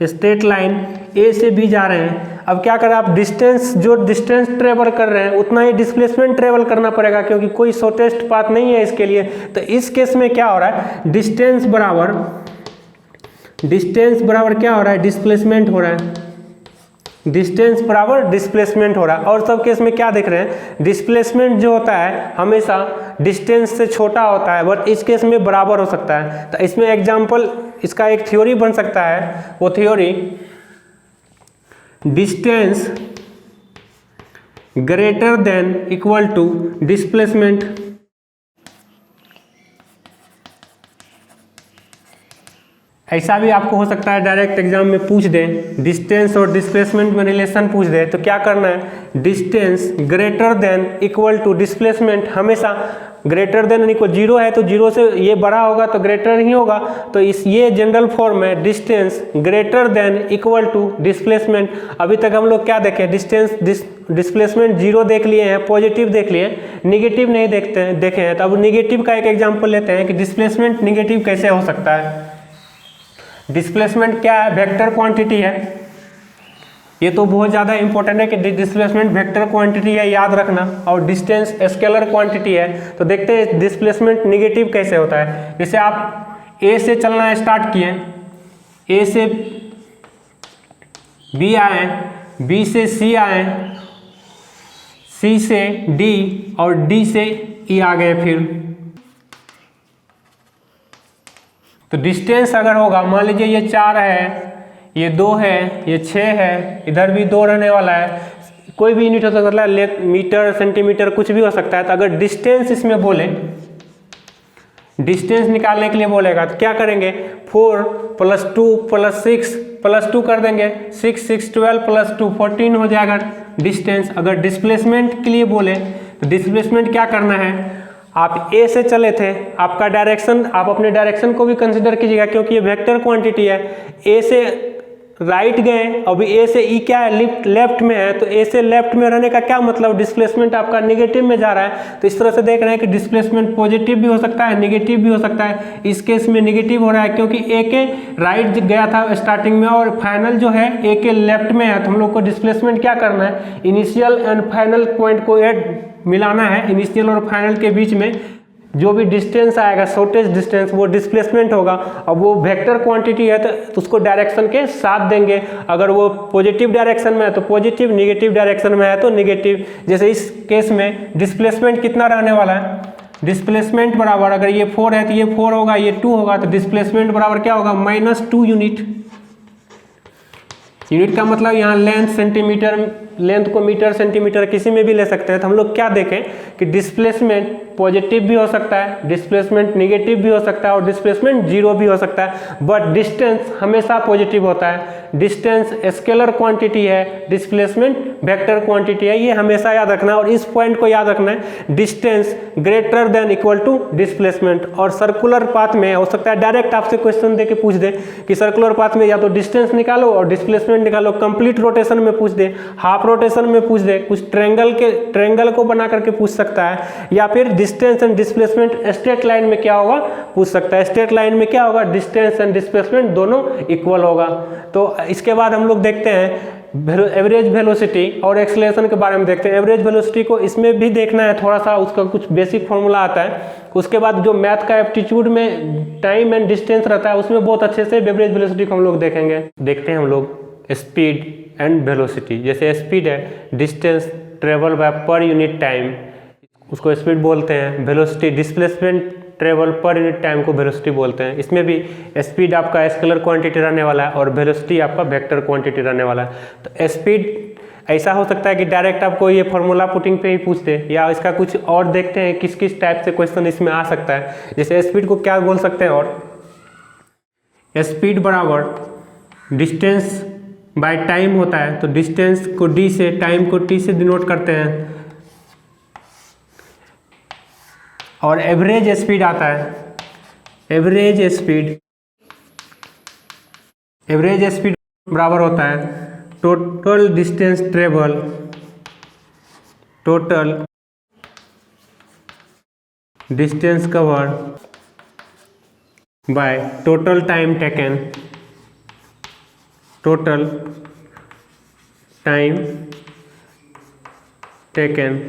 स्ट्रेट लाइन ए से बी जा रहे हैं, अब क्या करें आप डिस्टेंस ट्रेवल कर रहे हैं उतना ही डिस्प्लेसमेंट ट्रेवल करना पड़ेगा, क्योंकि कोई शॉर्टेस्ट पाथ नहीं है इसके लिए। तो इस केस में क्या हो रहा है, डिस्टेंस बराबर क्या हो रहा है, डिस्प्लेसमेंट हो रहा है, डिस्टेंस बराबर डिस्प्लेसमेंट हो रहा है। और सब केस में क्या देख रहे हैं, डिस्प्लेसमेंट जो होता है हमेशा डिस्टेंस से छोटा होता है, बट इस केस में बराबर हो सकता है। तो इसमें एग्जांपल इसका एक थ्योरी बन सकता है, वो theory distance greater than equal to displacement. ऐसा भी आपको हो सकता है डायरेक्ट एग्जाम में पूछ दें, डिस्टेंस और डिस्प्लेसमेंट में रिलेशन पूछ दे, तो क्या करना है, distance greater than equal to displacement, हमेशा ग्रेटर देन इक्वल 0 है तो 0 से ये बड़ा होगा तो ग्रेटर ही होगा, तो ये जनरल फॉर्म है distance greater than equal to displacement. अभी तक हम लोग क्या देखे, डिस्प्लेसमेंट 0 देख लिए हैं, पॉजिटिव देख लिए, निगेटिव नहीं देखे हैं। तो अब निगेटिव का एक एग्जाम्पल लेते हैं कि डिस्प्लेसमेंट निगेटिव कैसे हो सकता है। डिस्प्लेसमेंट क्या है, वेक्टर क्वांटिटी है, ये तो बहुत ज़्यादा इंपॉर्टेंट है कि डिस्प्लेसमेंट वेक्टर क्वांटिटी है, याद रखना, और डिस्टेंस स्केलर क्वांटिटी है। तो देखते हैं डिस्प्लेसमेंट निगेटिव कैसे होता है। जैसे आप ए से चलना स्टार्ट किए, ए से बी आए, बी से सी आए, सी से डी और डी से ई आ गए फिर, तो डिस्टेंस अगर होगा, मान लीजिए ये 4 है, ये 2 है, ये 6 है, इधर भी 2 रहने वाला है, कोई भी यूनिट हो सकता है, मीटर सेंटीमीटर कुछ भी हो सकता है। तो अगर डिस्टेंस इसमें बोले, डिस्टेंस निकालने के लिए बोलेगा तो क्या करेंगे, 4 + 2 + 6 + 2 कर देंगे, 6 6 12 + 2 14 हो जाएगा डिस्टेंस। अगर डिस्प्लेसमेंट के लिए बोले तो डिस्प्लेसमेंट क्या करना है, आप ए से चले थे, आपका डायरेक्शन, आप अपने डायरेक्शन को भी कंसिडर कीजिएगा क्योंकि ये वेक्टर क्वांटिटी है। ए से राइट गए, अभी ए से ई क्या है, लेफ्ट में है, तो ए से लेफ्ट में रहने का क्या मतलब, डिस्प्लेसमेंट आपका नेगेटिव में जा रहा है। तो इस तरह से देख रहे हैं कि डिस्प्लेसमेंट पॉजिटिव भी हो सकता है, नेगेटिव भी हो सकता है। इस केस में नेगेटिव हो रहा है क्योंकि ए के राइट गया था स्टार्टिंग में और फाइनल जो है ए के लेफ्ट में है, तो हम लोग को डिस्प्लेसमेंट क्या करना है, इनिशियल एंड फाइनल पॉइंट को मिलाना है। इनिशियल और फाइनल के बीच में जो भी डिस्टेंस आएगा, शॉर्टेस्ट डिस्टेंस, वो डिस्प्लेसमेंट होगा। अब वो वेक्टर क्वांटिटी है तो उसको डायरेक्शन के साथ देंगे, अगर वो पॉजिटिव डायरेक्शन में है तो पॉजिटिव, नेगेटिव डायरेक्शन में है तो नेगेटिव। जैसे इस केस में डिस्प्लेसमेंट कितना रहने वाला है, डिस्प्लेसमेंट बराबर, अगर ये 4 है तो ये 4 होगा, ये 2 होगा, तो डिस्प्लेसमेंट बराबर क्या होगा, -2 यूनिट। यूनिट का मतलब यहाँ लेंथ सेंटीमीटर लेंथ को मीटर सेंटीमीटर किसी में भी ले सकते हैं। तो हम लोग क्या देखें कि डिस्प्लेसमेंट पॉजिटिव भी हो सकता है, डिस्प्लेसमेंट निगेटिव भी हो सकता है और डिस्प्लेसमेंट जीरो भी हो सकता है, बट डिस्टेंस हमेशा पॉजिटिव होता है। डिस्टेंस स्केलर क्वांटिटी है, डिस्प्लेसमेंट वेक्टर क्वांटिटी है, ये हमेशा याद रखना है। और इस पॉइंट को याद रखना है, distance greater than equal to displacement. और सर्कुलर पाथ में हो सकता है डायरेक्ट आपसे क्वेश्चन दे के पूछ दे कि सर्कुलर पाथ में या तो डिस्टेंस निकालो और डिस्प्लेसमेंट निकालो, कंप्लीट रोटेशन में पूछ दे, हाफ रोटेशन में पूछ दे, कुछ ट्रेंगल को बना करके पूछ सकता है, या फिर distance and displacement straight line में क्या होगा पूछ सकता है। स्ट्रेट लाइन में क्या होगा, डिस्टेंस एंड डिस्प्लेसमेंट दोनों इक्वल होगा। तो इसके बाद हम लोग देखते हैं एवरेज वेलोसिटी और एक्सेलरेशन के बारे में देखते हैं। एवरेज वेलोसिटी को इसमें भी देखना है थोड़ा सा, उसका कुछ बेसिक फॉर्मूला आता है। उसके बाद जो मैथ का एप्टीट्यूड में टाइम एंड डिस्टेंस रहता है उसमें बहुत अच्छे से एवरेज वेलोसिटी को हम लोग देखेंगे। देखते हैं हम लोग स्पीड एंड वेलोसिटी। जैसे स्पीड है distance travel by per unit time, उसको स्पीड बोलते हैं। Velocity displacement travel per unit time को वेलोसिटी बोलते हैं। इसमें भी स्पीड आपका स्केलर क्वांटिटी रहने वाला है और वेलोसिटी आपका वेक्टर क्वांटिटी रहने वाला है। तो स्पीड ऐसा हो सकता है कि डायरेक्ट आपको ये फॉर्मूला पुटिंग पे ही पूछ दे, या इसका कुछ और देखते हैं किस किस टाइप से क्वेश्चन इसमें आ सकता है। जैसे स्पीड को क्या बोल सकते हैं, और स्पीड बराबर डिस्टेंस बाय टाइम होता है। तो डिस्टेंस को डी से, टाइम को टी से डिनोट करते हैं। और एवरेज स्पीड आता है, एवरेज स्पीड बराबर होता है total distance travel, total distance cover by total time taken, total time taken.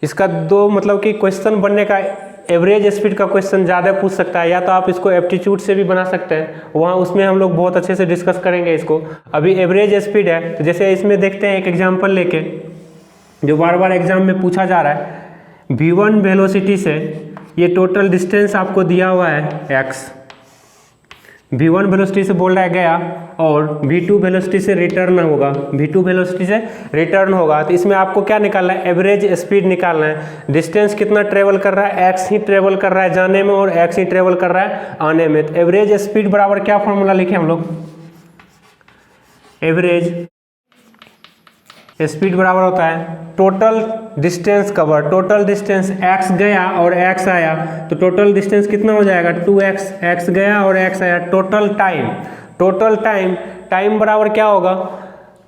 इसका दो मतलब कि क्वेश्चन बनने का, एवरेज स्पीड का क्वेश्चन ज़्यादा पूछ सकता है, या तो आप इसको एप्टीट्यूड से भी बना सकते हैं, वहाँ उसमें हम लोग बहुत अच्छे से डिस्कस करेंगे इसको। अभी एवरेज स्पीड है तो जैसे इसमें देखते हैं एक एग्जांपल लेके जो बार बार एग्जाम में पूछा जा रहा है। v1 वेलोसिटी से ये टोटल डिस्टेंस आपको दिया हुआ है x, v1 वेलोसिटी से बोल रहा है गया, और v2 वेलोसिटी से रिटर्न होगा, v2 वेलोसिटी से रिटर्न होगा। तो इसमें आपको क्या निकालना है, एवरेज स्पीड निकालना है। डिस्टेंस कितना ट्रेवल कर रहा है, x ही ट्रेवल कर रहा है जाने में और x ही ट्रेवल कर रहा है आने में। तो एवरेज स्पीड बराबर क्या फॉर्मूला लिखे हम लोग, एवरेज स्पीड बराबर होता है total distance cover, total distance x गया और x आया, तो टोटल डिस्टेंस कितना हो जाएगा 2x, x गया और x आया। टोटल टाइम बराबर क्या होगा,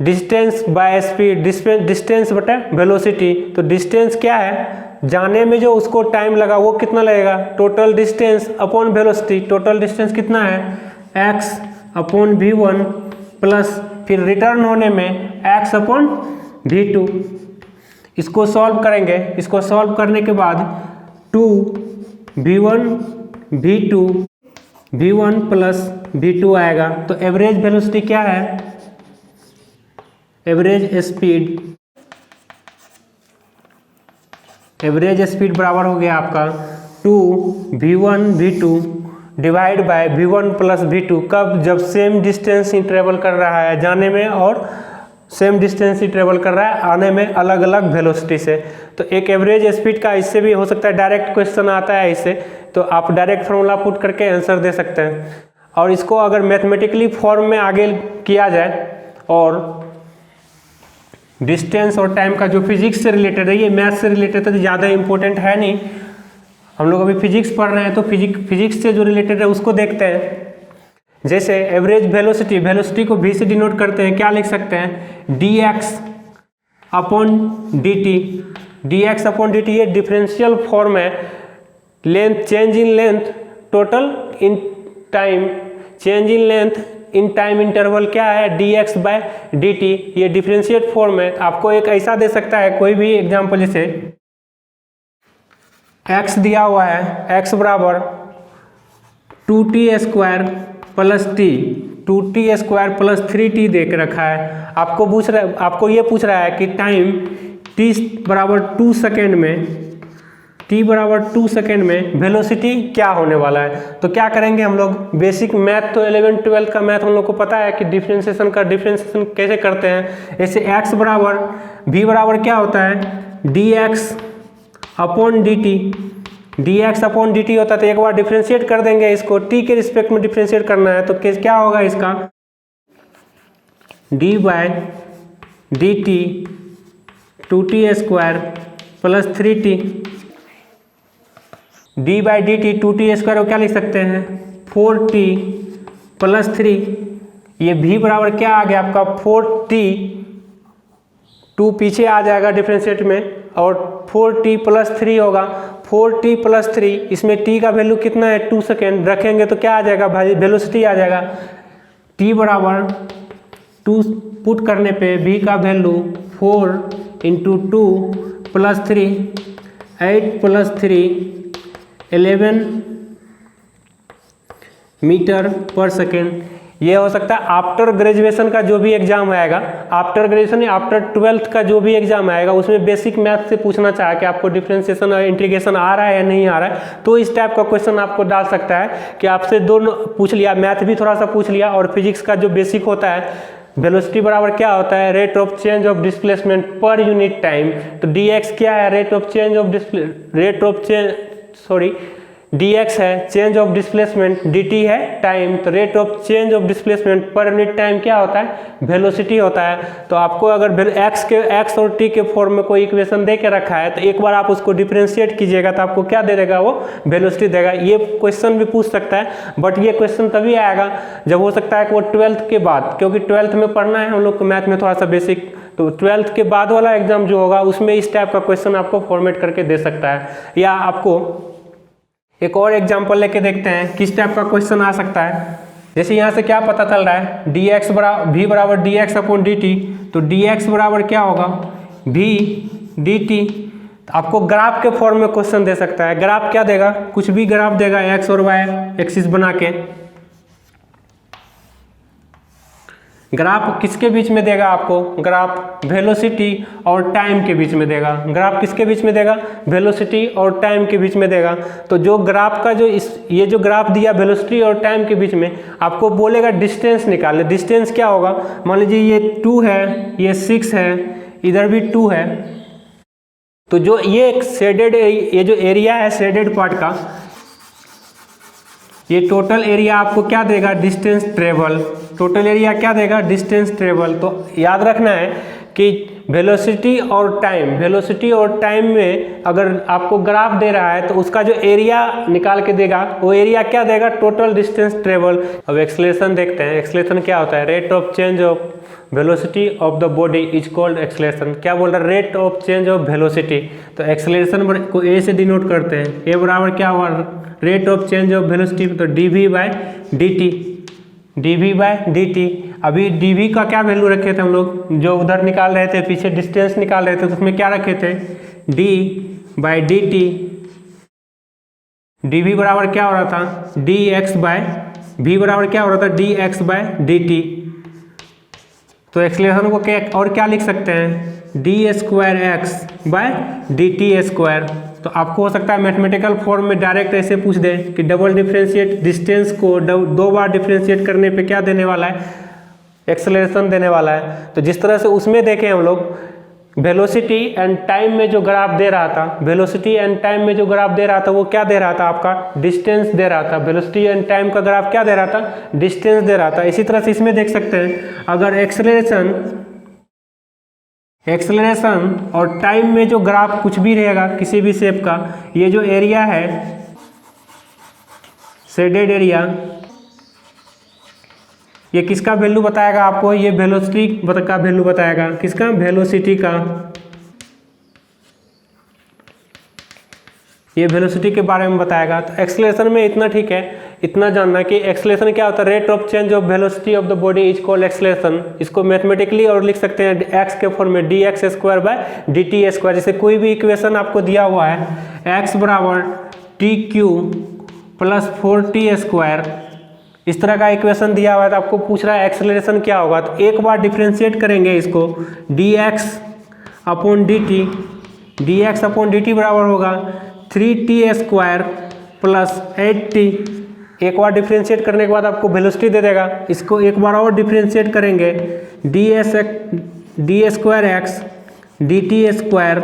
डिस्टेंस बाय स्पीड, डिस्टेंस बटा वेलोसिटी। तो डिस्टेंस क्या है, जाने में जो उसको टाइम लगा वो कितना लगेगा, total distance upon velocity. Total distance कितना है x अपॉन v1 प्लस फिर रिटर्न होने में x अपॉन v2। इसको सॉल्व करेंगे, इसको सॉल्व करने के बाद 2v1 v1 प्लस v2 आएगा। तो एवरेज वेलोसिटी क्या है, एवरेज स्पीड बराबर हो गया आपका 2v1 v2 divide by v1 plus v2। कब, जब सेम डिस्टेंस ही ट्रेवल कर रहा है जाने में और सेम डिस्टेंस ही ट्रेवल कर रहा है आने में अलग अलग वेलोसिटी से। तो एक एवरेज स्पीड का इससे भी हो सकता है डायरेक्ट क्वेश्चन आता है इससे, तो आप डायरेक्ट फॉर्मूला पुट करके आंसर दे सकते हैं। और इसको अगर मैथमेटिकली फॉर्म में आगे किया जाए, और डिस्टेंस और टाइम का जो फिजिक्स से रिलेटेड है, ये मैथ से रिलेटेड है तो ज़्यादा इंपॉर्टेंट है नहीं, हम लोग अभी फिजिक्स पढ़ रहे हैं तो फिजिक्स से जो रिलेटेड है उसको देखते हैं। जैसे एवरेज वेलोसिटी को v से डिनोट करते हैं, क्या लिख सकते हैं, dx अपॉन dt। ये डिफरेंशियल फॉर्म है, length change in length total in time, change in length in time interval क्या है, dx बाय dt। ये डिफरेंशिएट फॉर्म है। आपको एक ऐसा दे सकता है कोई भी एग्जांपल, जैसे x दिया हुआ है, x बराबर 2t square plus t, 2t square plus 3t दे के रखा है। आपको ये पूछ रहा है कि टाइम t बराबर 2 सेकेंड में, t बराबर 2 सेकेंड में वेलोसिटी क्या होने वाला है। तो क्या करेंगे हम लोग, बेसिक मैथ तो 11 12 का मैथ हम लोग को पता है कि डिफरेंशिएशन कैसे करते हैं। ऐसे x बराबर v बराबर क्या होता है, dx अपॉन dt होता है। तो एक बार डिफ्रेंशिएट कर देंगे इसको, t के रिस्पेक्ट में डिफ्रेंशिएट करना है तो क्या होगा इसका, d by dt 2t square plus 3t, d by dt 2t square को क्या लिख सकते हैं 4t प्लस 3। ये v बराबर क्या आ गया आपका 4t, 2 पीछे आ जाएगा डिफ्रेंशिएट में और 4t प्लस 3 होगा। 4t प्लस 3, इसमें t का वैल्यू कितना है 2 सेकेंड रखेंगे तो क्या आ जाएगा भाई, वेलोसिटी आ जाएगा। t बराबर 2 पुट करने पे v का value 4 into 2 plus 3, 8 plus 3 11 metre पर सेकेंड। ये हो सकता है आफ्टर ग्रेजुएशन का जो भी एग्जाम आएगा, आफ्टर ग्रेजुएशन या आफ्टर 12th का जो भी एग्जाम आएगा उसमें बेसिक मैथ से पूछना चाहे कि आपको डिफरेंशिएशन और इंटीग्रेशन आ रहा है या नहीं आ रहा है, तो इस टाइप का क्वेश्चन आपको डाल सकता है कि आपसे दोनों पूछ लिया, मैथ भी थोड़ा सा पूछ लिया और फिजिक्स का जो बेसिक होता है, वेलोसिटी बराबर क्या होता है rate of change of displacement per unit time. तो dx क्या है, dx है चेंज ऑफ डिस्प्लेसमेंट, dt है टाइम। तो rate of change of displacement per unit time क्या होता है, वेलोसिटी होता है। तो आपको अगर x और t के फॉर्म में कोई इक्वेशन दे के रखा है तो एक बार आप उसको डिफरेंशिएट कीजिएगा तो आपको क्या दे देगा, वो वेलोसिटी देगा। ये क्वेश्चन भी पूछ सकता है, बट ये क्वेश्चन तभी आएगा जब हो सकता है कि वो 12th के बाद, क्योंकि 12th में पढ़ना है हम लोग को मैथ में थोड़ा सा बेसिक, तो 12th के बाद वाला एग्जाम जो होगा उसमें इस टाइप का क्वेश्चन आपको फॉर्मेट करके दे सकता है। या आपको एक और एग्जांपल लेके देखते हैं किस टाइप का क्वेश्चन आ सकता है। जैसे यहाँ से क्या पता चल रहा है, v बराबर dx अपॉन dt, तो dx बराबर क्या होगा v dt। आपको ग्राफ के फॉर्म में क्वेश्चन दे सकता है। ग्राफ क्या देगा, कुछ भी ग्राफ देगा x और y एक्सिस बना के। ग्राफ किसके बीच में देगा आपको, ग्राफ वेलोसिटी और टाइम के बीच में देगा। ग्राफ किसके बीच में देगा, वेलोसिटी और टाइम के बीच में देगा। तो जो ग्राफ का ये जो ग्राफ दिया वेलोसिटी और टाइम के बीच में, आपको बोलेगा डिस्टेंस निकाले। डिस्टेंस क्या होगा, मान लीजिए ये 2 है, ये 6 है, इधर भी 2 है। तो जो ये एक शेडेड, ये जो एरिया है शेडेड पार्ट का, ये टोटल एरिया आपको क्या देगा, डिस्टेंस ट्रेवल। टोटल एरिया क्या देगा, डिस्टेंस ट्रेवल। तो याद रखना है कि वेलोसिटी और टाइम में अगर आपको ग्राफ दे रहा है तो उसका जो एरिया निकाल के देगा, वो एरिया क्या देगा, टोटल डिस्टेंस ट्रेवल। अब एक्सेलरेशन देखते हैं। एक्सेलरेशन क्या होता है, rate of change of velocity of the body is called acceleration. क्या बोल रहा है, rate of change of velocity. तो एक्सेलरेशन को ए से डिनोट करते हैं। ए बराबर क्या हुआ, rate of change of velocity, तो dv बाय dt। अभी dv का क्या वैल्यू रखे थे हम लोग, जो उधर निकाल रहे थे, पीछे डिस्टेंस निकाल रहे थे, तो उसमें क्या रखे थे, d बाई dt। dv बराबर क्या हो रहा था, dx बाय v बराबर क्या हो रहा था, dx बाय dt। तो एक्सेलरेशन को क्या लिख सकते हैं, D square X by D T square. तो आपको हो सकता है मैथमेटिकल फॉर्म में डायरेक्ट ऐसे पूछ दे कि डबल डिफरेंशिएट डिस्टेंस को 2 बार डिफरेंशिएट करने पे क्या देने वाला है, एक्सेलरेशन देने वाला है। तो जिस तरह से उसमें देखें हम लोग, वेलोसिटी एंड टाइम में जो ग्राफ दे रहा था, वो क्या दे रहा था, आपका डिस्टेंस दे रहा था। वेलोसिटी एंड टाइम का ग्राफ क्या दे रहा था, डिस्टेंस दे रहा था। इसी तरह से इसमें देख सकते हैं, अगर एक्सेलरेशन और टाइम में जो ग्राफ कुछ भी रहेगा किसी भी शेप का, ये जो एरिया है शेडेड एरिया, ये किसका वैल्यू बताएगा आपको, ये वेलोसिटी का वैल्यू बताएगा। किसका, वेलोसिटी का। ये वेलोसिटी के बारे में बताएगा। तो एक्सेलरेशन में इतना ठीक है, इतना जानना कि एक्सेलरेशन क्या होता है, rate of change of velocity of the body is called acceleration. इसको मैथमेटिकली और लिख सकते हैं एक्स के फॉर्म में, D x square by D T square. जैसे कोई भी इक्वेशन आपको दिया हुआ है, एक्स बराबर T Q plus 4t square, इस तरह का इक्वेशन दिया हुआ है, तो आपको पूछ रहा है एक्सेलरेशन क्या होगा। तो एक बार डिफरेंशिएट करेंगे इसको, dx अपॉन dt बराबर होगा 3t² प्लस 8t, एक बार डिफ्रेंशिएट करने के बाद आपको वेलोसिटी दे देगा। इसको एक बार और डिफ्रेंशिएट करेंगे, d² dt²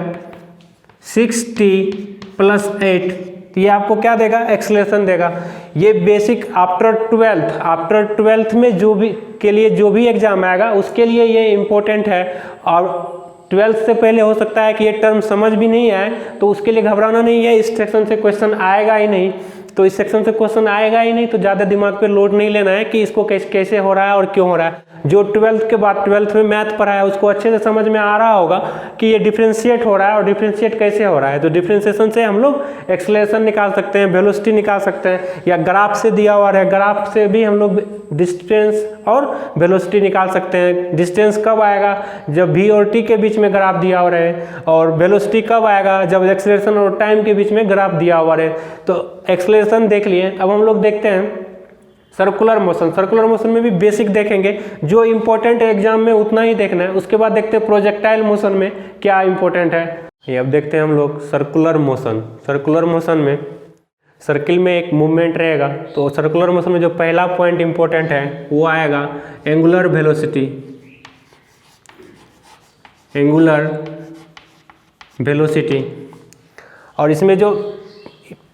6t प्लस 8, ये आपको क्या देगा, एक्सेलरेशन देगा। ये बेसिक आफ्टर ट्वेल्थ में जो भी के लिए जो भी एग्जाम आएगा उसके लिए ये इम्पोर्टेंट है। और 12th से पहले हो सकता है कि ये टर्म समझ भी नहीं आए, तो उसके लिए घबराना नहीं है, इस सेक्शन से क्वेश्चन आएगा ही नहीं। तो इस सेक्शन से क्वेश्चन आएगा ही नहीं, तो ज़्यादा दिमाग पे लोड नहीं लेना है कि इसको कैसे हो रहा है और क्यों हो रहा है। जो 12th के बाद 12th में मैथ पढ़ा है उसको अच्छे से समझ में आ रहा होगा कि ये डिफ्रेंशिएट हो रहा है और डिफ्रेंशिएट कैसे हो रहा है। तो डिफ्रेंशिएशन से हम लोग एक्सेलरेशन निकाल सकते हैं, वेलोसिटी निकाल सकते हैं, या ग्राफ से दिया हुआ है, ग्राफ से भी हम लोग डिस्टेंस और वेलोसिटी निकाल सकते हैं। डिस्टेंस कब आएगा, जब v और t के बीच में ग्राफ दिया हुआ रहे, और वेलोसिटी कब आएगा, जब एक्सेलरेशन और टाइम के बीच में ग्राफ दिया हुआ रहे। तो एक्सेलरेशन देख लिए। अब हम लोग देखते हैं सर्कुलर मोशन। सर्कुलर मोशन में भी बेसिक देखेंगे, जो इम्पोर्टेंट है एग्जाम में उतना ही देखना है। उसके बाद देखते हैं प्रोजेक्टाइल मोशन में क्या इम्पोर्टेंट है। ये अब देखते हैं हम लोग सर्कुलर मोशन। सर्कुलर मोशन में सर्किल में एक मूवमेंट रहेगा, तो सर्कुलर मोशन में जो पहला पॉइंट इम्पोर्टेंट है वो आएगा एंगुलर वेलोसिटी। एंगुलर वेलोसिटी, और इसमें जो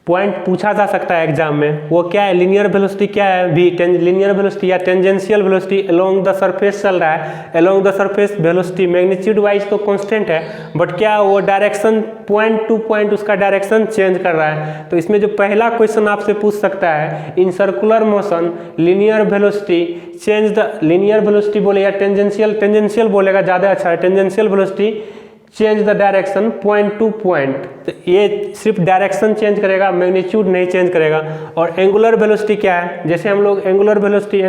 पॉइंट पूछा जा सकता है एग्जाम में वो क्या है, लीनियर वेलोसिटी क्या है, भी लीनियर वेलोसिटी या tangential velocity along the surface चल रहा है। Along the surface velocity magnitude wise तो कांस्टेंट है, बट क्या वो डायरेक्शन पॉइंट टू पॉइंट उसका डायरेक्शन चेंज कर रहा है। तो इसमें जो पहला क्वेश्चन आपसे पूछ सकता है, in circular motion linear velocity change the, linear velocity बोले या टेंजेंशियल बोलेगा ज़्यादा अच्छा है, tangential velocity change the direction point two point. तो ये सिर्फ डायरेक्शन चेंज करेगा, मैग्नीट्यूड नहीं चेंज करेगा। और एंगुलर वेलोसिटी क्या है, जैसे हम लोग एंगुलर वेलोसिटी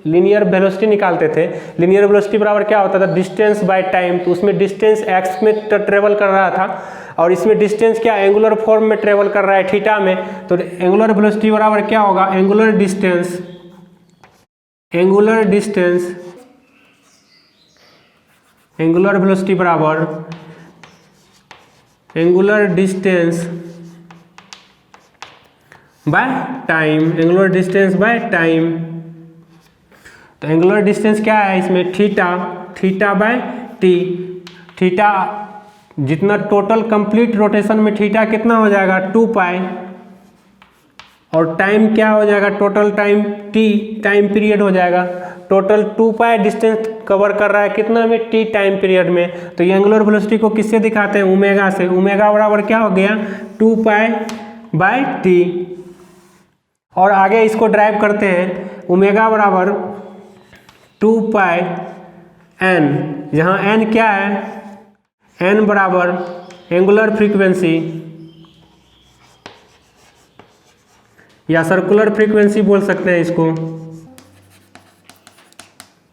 लीनियर वेलोसिटी निकालते थे, लीनियर वेलोसिटी बराबर क्या होता था, डिस्टेंस बाय टाइम। तो उसमें डिस्टेंस एक्स में ट्रेवल कर रहा था, और इसमें डिस्टेंस क्या एंगुलर फॉर्म में ट्रेवल कर रहा है थीटा में। तो एंगुलर वेलोसिटी बराबर क्या होगा, एंगुलर डिस्टेंस एंगुलर वेलोसिटी बराबर angular distance by time. Angular distance by time, तो एंगुलर डिस्टेंस क्या है इसमें, थीटा बाय टी। थीटा जितना टोटल कंप्लीट रोटेशन में थीटा कितना हो जाएगा, 2 पाई, और टाइम क्या हो जाएगा, total time T, time period हो जाएगा। टोटल 2 पाई डिस्टेंस कवर कर रहा है कितना में, टी टाइम पीरियड में। तो ये एंगुलर वेलोसिटी को किससे दिखाते हैं, ओमेगा से। ओमेगा बराबर क्या हो गया, 2 पाई बाय टी। और आगे इसको ड्राइव करते हैं, ओमेगा बराबर 2 पाई एन, जहाँ एन क्या है, एन बराबर एंगुलर फ्रीक्वेंसी या सर्कुलर फ्रीक्वेंसी बोल सकते हैं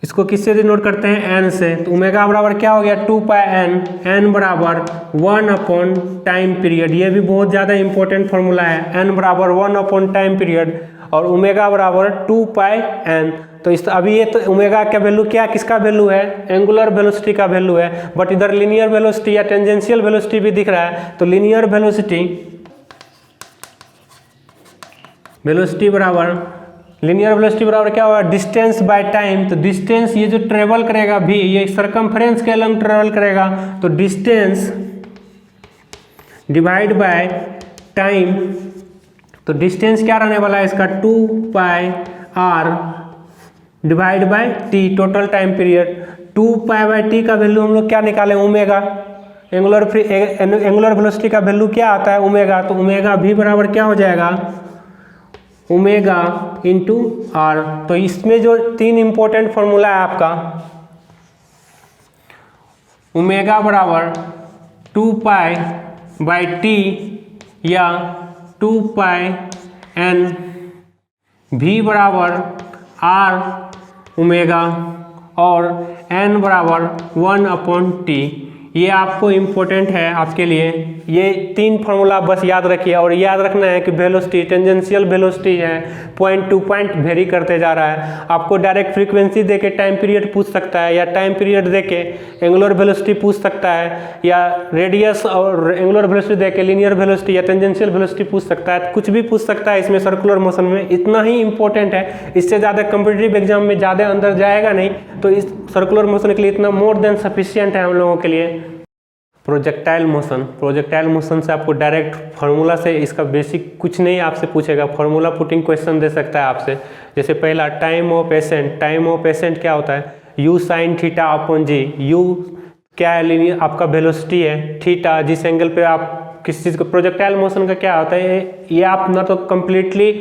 इसको किससे डिनोट करते हैं, एन से। तो ओमेगा बराबर क्या हो गया, 2 पाई एन, एन बराबर 1 अपॉन टाइम पीरियड। ये भी बहुत ज़्यादा इंपॉर्टेंट फॉर्मूला है, एन बराबर 1 अपॉन टाइम पीरियड, और ओमेगा बराबर 2 पाई एन। तो इस अभी ये तो ओमेगा का वैल्यू क्या, किसका वैल्यू है, एंगुलर वेलोसिटी का वैल्यू है। बट इधर लीनियर वेलोसिटी या टेंजेंशियल वेलोसिटी भी दिख रहा है। तो लीनियर वेलोसिटी बराबर क्या होगा, डिस्टेंस बाय टाइम। तो डिस्टेंस ये जो ट्रेवल करेगा भी, ये सरकमफ्रेंस के अलग ट्रेवल करेगा, तो डिस्टेंस डिवाइड बाय टाइम। तो डिस्टेंस क्या रहने वाला है इसका, 2 pi r divide by T, total time period. 2 pi by T का वैल्यू हम लोग क्या निकालें, ओमेगा। एंगुलर वेलोसिटी का वैल्यू क्या आता है, ओमेगा। तो ओमेगा भी बराबर क्या हो जाएगा, ओमेगा इंटू आर। तो इसमें जो 3 इंपॉर्टेंट फॉर्मूला है आपका, ओमेगा बराबर 2 पाई बाई टी या 2 पाई एन, भी बराबर आर ओमेगा, और एन बराबर 1 अपॉन टी। ये आपको इम्पोर्टेंट है आपके लिए। ये 3 फार्मूला बस याद रखिए, और याद रखना है कि वेलोसिटी टेंजेंशियल वेलोसिटी है पॉइंट टू पॉइंट वेरी करते जा रहा है। आपको डायरेक्ट फ्रीक्वेंसी देके टाइम पीरियड पूछ सकता है, या टाइम पीरियड देके एंगुलर वेलोसिटी पूछ सकता है, या रेडियस और एंगुलर वेलोसिटी देके लीनियर वेलोसिटी या टेंजेंशियल वेलोसिटी पूछ सकता है। कुछ भी पूछ सकता है इसमें सर्कुलर मोशन में। इतना ही इंपॉर्टेंट है, इससे ज़्यादा कॉम्पिटिटिव एग्जाम में ज़्यादा अंदर जाएगा नहीं, तो इस सर्कुलर मोशन के लिए इतना मोर देन सफिशिएंट है हम लोगों के लिए। प्रोजेक्टाइल मोशन से आपको डायरेक्ट फार्मूला से इसका बेसिक कुछ नहीं आपसे पूछेगा, फार्मूला पुटिंग क्वेश्चन दे सकता है आपसे। जैसे पहला टाइम ऑफ एसेंट क्या होता है, u sin थीटा अपॉन जी। u क्या है, लीनियर आपका वेलोसिटी है, थीटा जिस एंगल पे आप किसी चीज़ को, प्रोजेक्टाइल मोशन का क्या होता है, ये आप ना तो कम्प्लीटली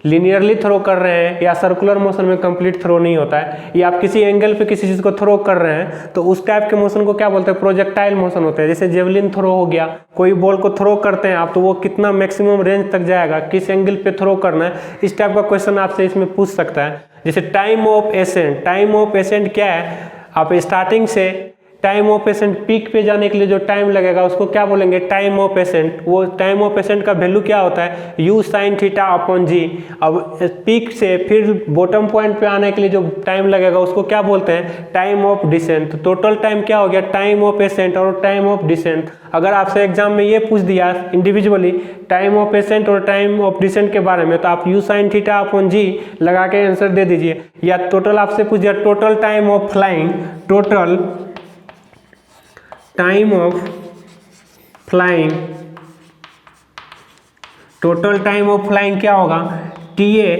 लीनियरली थ्रो कर रहे हैं, या सर्कुलर मोशन में कंप्लीट थ्रो नहीं होता है, या आप किसी एंगल पे किसी चीज़ को थ्रो कर रहे हैं, तो उस टाइप के मोशन को क्या बोलते हैं, प्रोजेक्टाइल मोशन होते हैं। जैसे जेवलिन थ्रो हो गया, कोई बॉल को थ्रो करते हैं आप, तो वो कितना मैक्सिमम रेंज तक जाएगा, किस एंगल पे थ्रो करना है, इस टाइप का क्वेश्चन आपसे इसमें पूछ सकता है। जैसे टाइम ऑफ एसेंट क्या है, आप स्टार्टिंग से टाइम ऑफ एसेंट पीक पे जाने के लिए जो टाइम लगेगा उसको क्या बोलेंगे, टाइम ऑफ एसेंट। वो टाइम ऑफ एसेंट का वैल्यू क्या होता है, u sin थीटा अपॉन जी। अब पीक से फिर बॉटम पॉइंट पे आने के लिए जो टाइम लगेगा उसको क्या बोलते हैं, टाइम ऑफ डिसेंट। तो टोटल टाइम क्या हो गया, टाइम ऑफ एसेंट और टाइम ऑफ डिसेंट। अगर आपसे एग्जाम में ये पूछ दिया इंडिविजुअली टाइम ऑफ एसेंट और टाइम ऑफ डिसेंट के बारे में, तो आप u sin थीटा अपॉन जी लगा के आंसर दे दीजिए। या टोटल आपसे पूछ दिया total time of flying, total time of flying क्या होगा, TA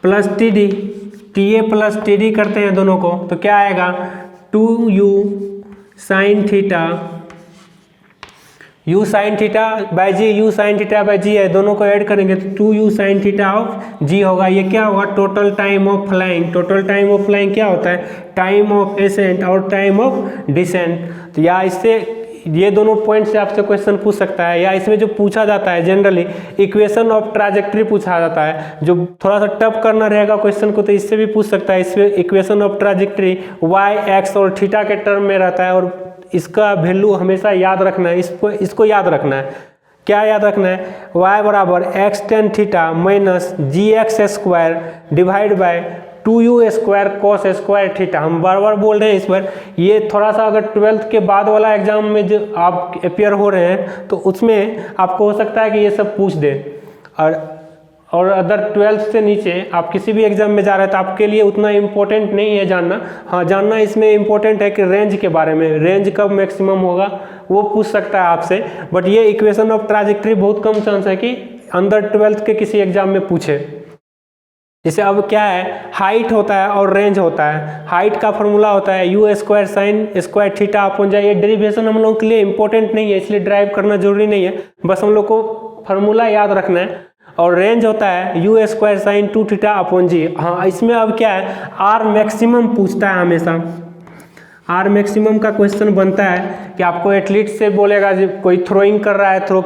प्लस टी डी करते हैं दोनों को, तो क्या आएगा 2u sin थीटा बाई जी है, दोनों को ऐड करेंगे तो 2u sin थीटा ऑफ जी होगा। ये क्या होगा, टोटल टाइम ऑफ फ्लाइंग क्या होता है, टाइम ऑफ एसेंट और टाइम ऑफ डिसेंट। तो या इससे ये दोनों पॉइंट से आपसे क्वेश्चन पूछ सकता है। या इसमें जो पूछा जाता है जनरली इक्वेशन ऑफ ट्राजेक्ट्री पूछा जाता है, जो थोड़ा सा टफ करना रहेगा क्वेश्चन को, तो इससे भी पूछ सकता है। इसमें equation of trajectory y, x और थीटा के टर्म में रहता है, और इसका वैल्यू हमेशा याद रखना है। इसको याद रखना है। क्या याद रखना है, y बराबर x tan theta minus gx² divide by 2u square cos square theta. हम बार बार बोल रहे हैं इस पर, ये थोड़ा सा अगर 12th के बाद वाला एग्जाम में जो आप अपियर हो रहे हैं तो उसमें आपको हो सकता है कि ये सब पूछ दे। और अदर 12th से नीचे आप किसी भी एग्जाम में जा रहे हैं तो आपके लिए उतना इम्पोर्टेंट नहीं है जानना। हाँ, जानना इसमें इम्पोर्टेंट है कि रेंज के बारे में, रेंज कब मैक्सिमम होगा वो पूछ सकता है आपसे। बट ये इक्वेशन ऑफ ट्राजेक्ट्री बहुत कम चांस है कि अंडर 12th के किसी एग्जाम में पूछे। जैसे अब क्या है, हाइट होता है और रेंज होता है। हाइट का फॉर्मूला होता है u square sine square theta upon G. ये डेरिवेशन हम लोग के लिए इंपॉर्टेंट नहीं है, इसलिए ड्राइव करना जरूरी नहीं है, बस हम लोग को फॉर्मूला याद रखना है। और रेंज होता है u square sine 2 theta upon G. हाँ, इसमें अब क्या है, r मैक्सिमम पूछता है हमेशा। r मैक्सिमम का क्वेश्चन बनता है कि आपको एथलीट से बोलेगा, कोई थ्रोइंग कर रहा है, थ्रो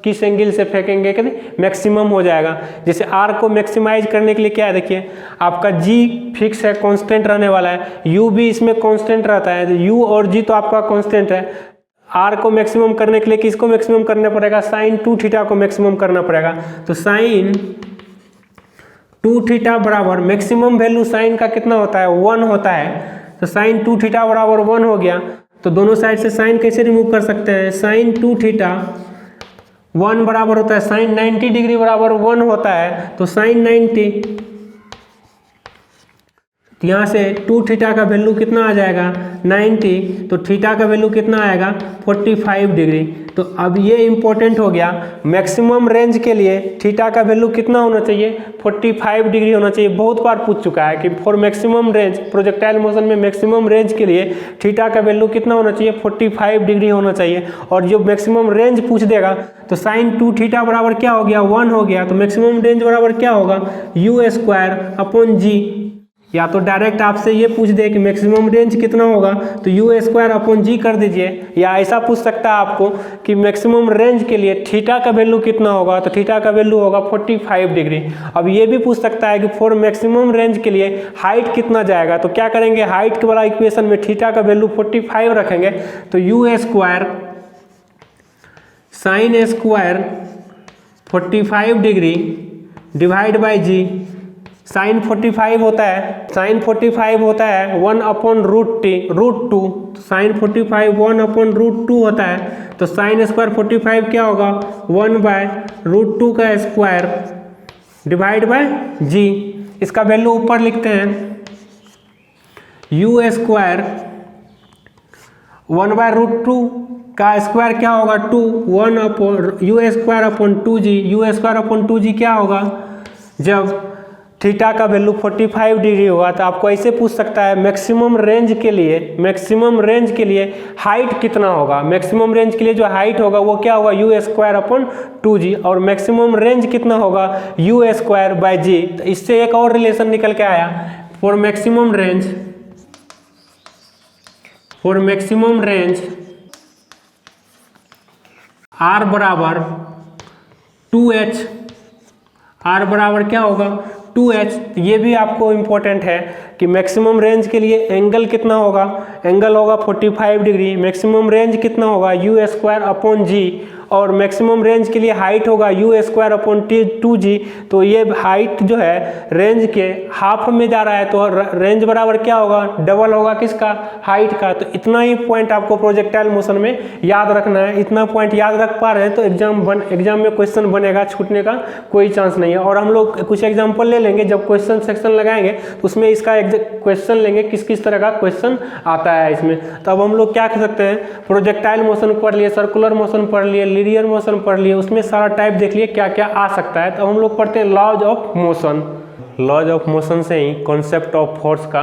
किस एंगल से फेंकेंगे कि मैक्सिमम हो जाएगा। जैसे r को मैक्सिमाइज करने के लिए क्या है, देखिए आपका g फिक्स है, कांस्टेंट रहने वाला है, u भी इसमें कांस्टेंट रहता है, u और g तो आपका कांस्टेंट है। r को मैक्सिमम करने के लिए किसको मैक्सिमम करना पड़ेगा, साइन 2 थीटा को मैक्सिमम करना पड़ेगा। तो साइन 2 थीटा बराबर मैक्सिमम वैल्यू साइन का कितना होता है, 1 होता है। तो साइन 2 थीटा बराबर 1 हो गया। तो दोनों साइड से साइन कैसे रिमूव कर सकते हैं, साइन 2 थीटा 1 बराबर होता है साइन 90 डिग्री बराबर 1 होता है। तो साइन 90, यहाँ से 2 थीटा का वैल्यू कितना आ जाएगा 90, तो थीटा का वैल्यू कितना आएगा 45 डिग्री। तो अब ये इंपॉर्टेंट हो गया, मैक्सिमम रेंज के लिए थीटा का वैल्यू कितना होना चाहिए, 45 डिग्री होना चाहिए। बहुत बार पूछ चुका है कि for maximum range, projectile motion में मैक्सिमम रेंज के लिए थीटा का वैल्यू कितना होना चाहिए, 45 डिग्री होना चाहिए। और जो मैक्सिमम रेंज पूछ देगा तो साइन 2 थीटा बराबर क्या हो गया, 1 हो गया। तो मैक्सिमम रेंज बराबर क्या होगा, u स्क्वायर अपॉन जी। या तो डायरेक्ट आपसे ये पूछ दे कि मैक्सिमम रेंज कितना होगा तो u² g कर दीजिए, या ऐसा पूछ सकता है आपको कि मैक्सिमम रेंज के लिए थीटा का वैल्यू कितना होगा तो थीटा का वैल्यू होगा 45 डिग्री। अब ये भी पूछ सकता है कि फॉर मैक्सिमम रेंज के लिए हाइट कितना जाएगा, तो क्या करेंगे, हाइट के वाला इक्वेशन में थीटा का वैल्यू 45 रखेंगे तो u² sin² 45 degree divide by G. Sine 45 होता है, साइन 45 होता है 1/√2, साइन 45 1/√2 होता है, तो साइन स्क्वायर 45 क्या होगा 1/√2 का स्क्वायर डिवाइड बाय जी। इसका वैल्यू ऊपर लिखते हैं, u² 1/√2 का स्क्वायर क्या होगा 2, u²/2g क्या होगा, जब थीटा का वैल्यू 45 डिग्री होगा तो आपको ऐसे पूछ सकता है मैक्सिमम रेंज के लिए हाइट कितना होगा। मैक्सिमम रेंज के लिए जो हाइट होगा वो क्या होगा u²/2g, और मैक्सिमम रेंज कितना होगा u²/g। तो इससे एक और रिलेशन निकल के आया, फॉर मैक्सिमम रेंज r बराबर 2h, r बराबर क्या होगा 2h। ये भी आपको इम्पोर्टेंट है कि मैक्सिमम रेंज के लिए एंगल कितना होगा, एंगल होगा 45 डिग्री, मैक्सिमम रेंज कितना होगा u²/g, और मैक्सिमम रेंज के लिए हाइट होगा u²/2g। तो ये हाइट जो है रेंज के हाफ में जा रहा है तो रेंज बराबर क्या होगा, डबल होगा किसका, हाइट का। तो इतना ही पॉइंट आपको प्रोजेक्टाइल मोशन में याद रखना है। इतना पॉइंट याद रख पा रहे हैं तो एग्जाम में क्वेश्चन बनेगा, छूटने का कोई चांस नहीं है। और हम लोग कुछ एग्जाम्पल ले लेंगे, जब क्वेश्चन सेक्शन लगाएंगे तो उसमें इसका क्वेश्चन लेंगे किस किस तरह का क्वेश्चन आता है इसमें। तो अब हम लोग क्या कर सकते हैं, प्रोजेक्टाइल मोशन पढ़ लिए, सर्कुलर मोशन पढ़ लिए, लीनियर मोशन पढ़ लिए, उसमें सारा टाइप देख लिए क्या क्या आ सकता है। तो हम लोग पढ़ते हैं laws of motion. Laws of motion से ही कॉन्सेप्ट ऑफ फोर्स का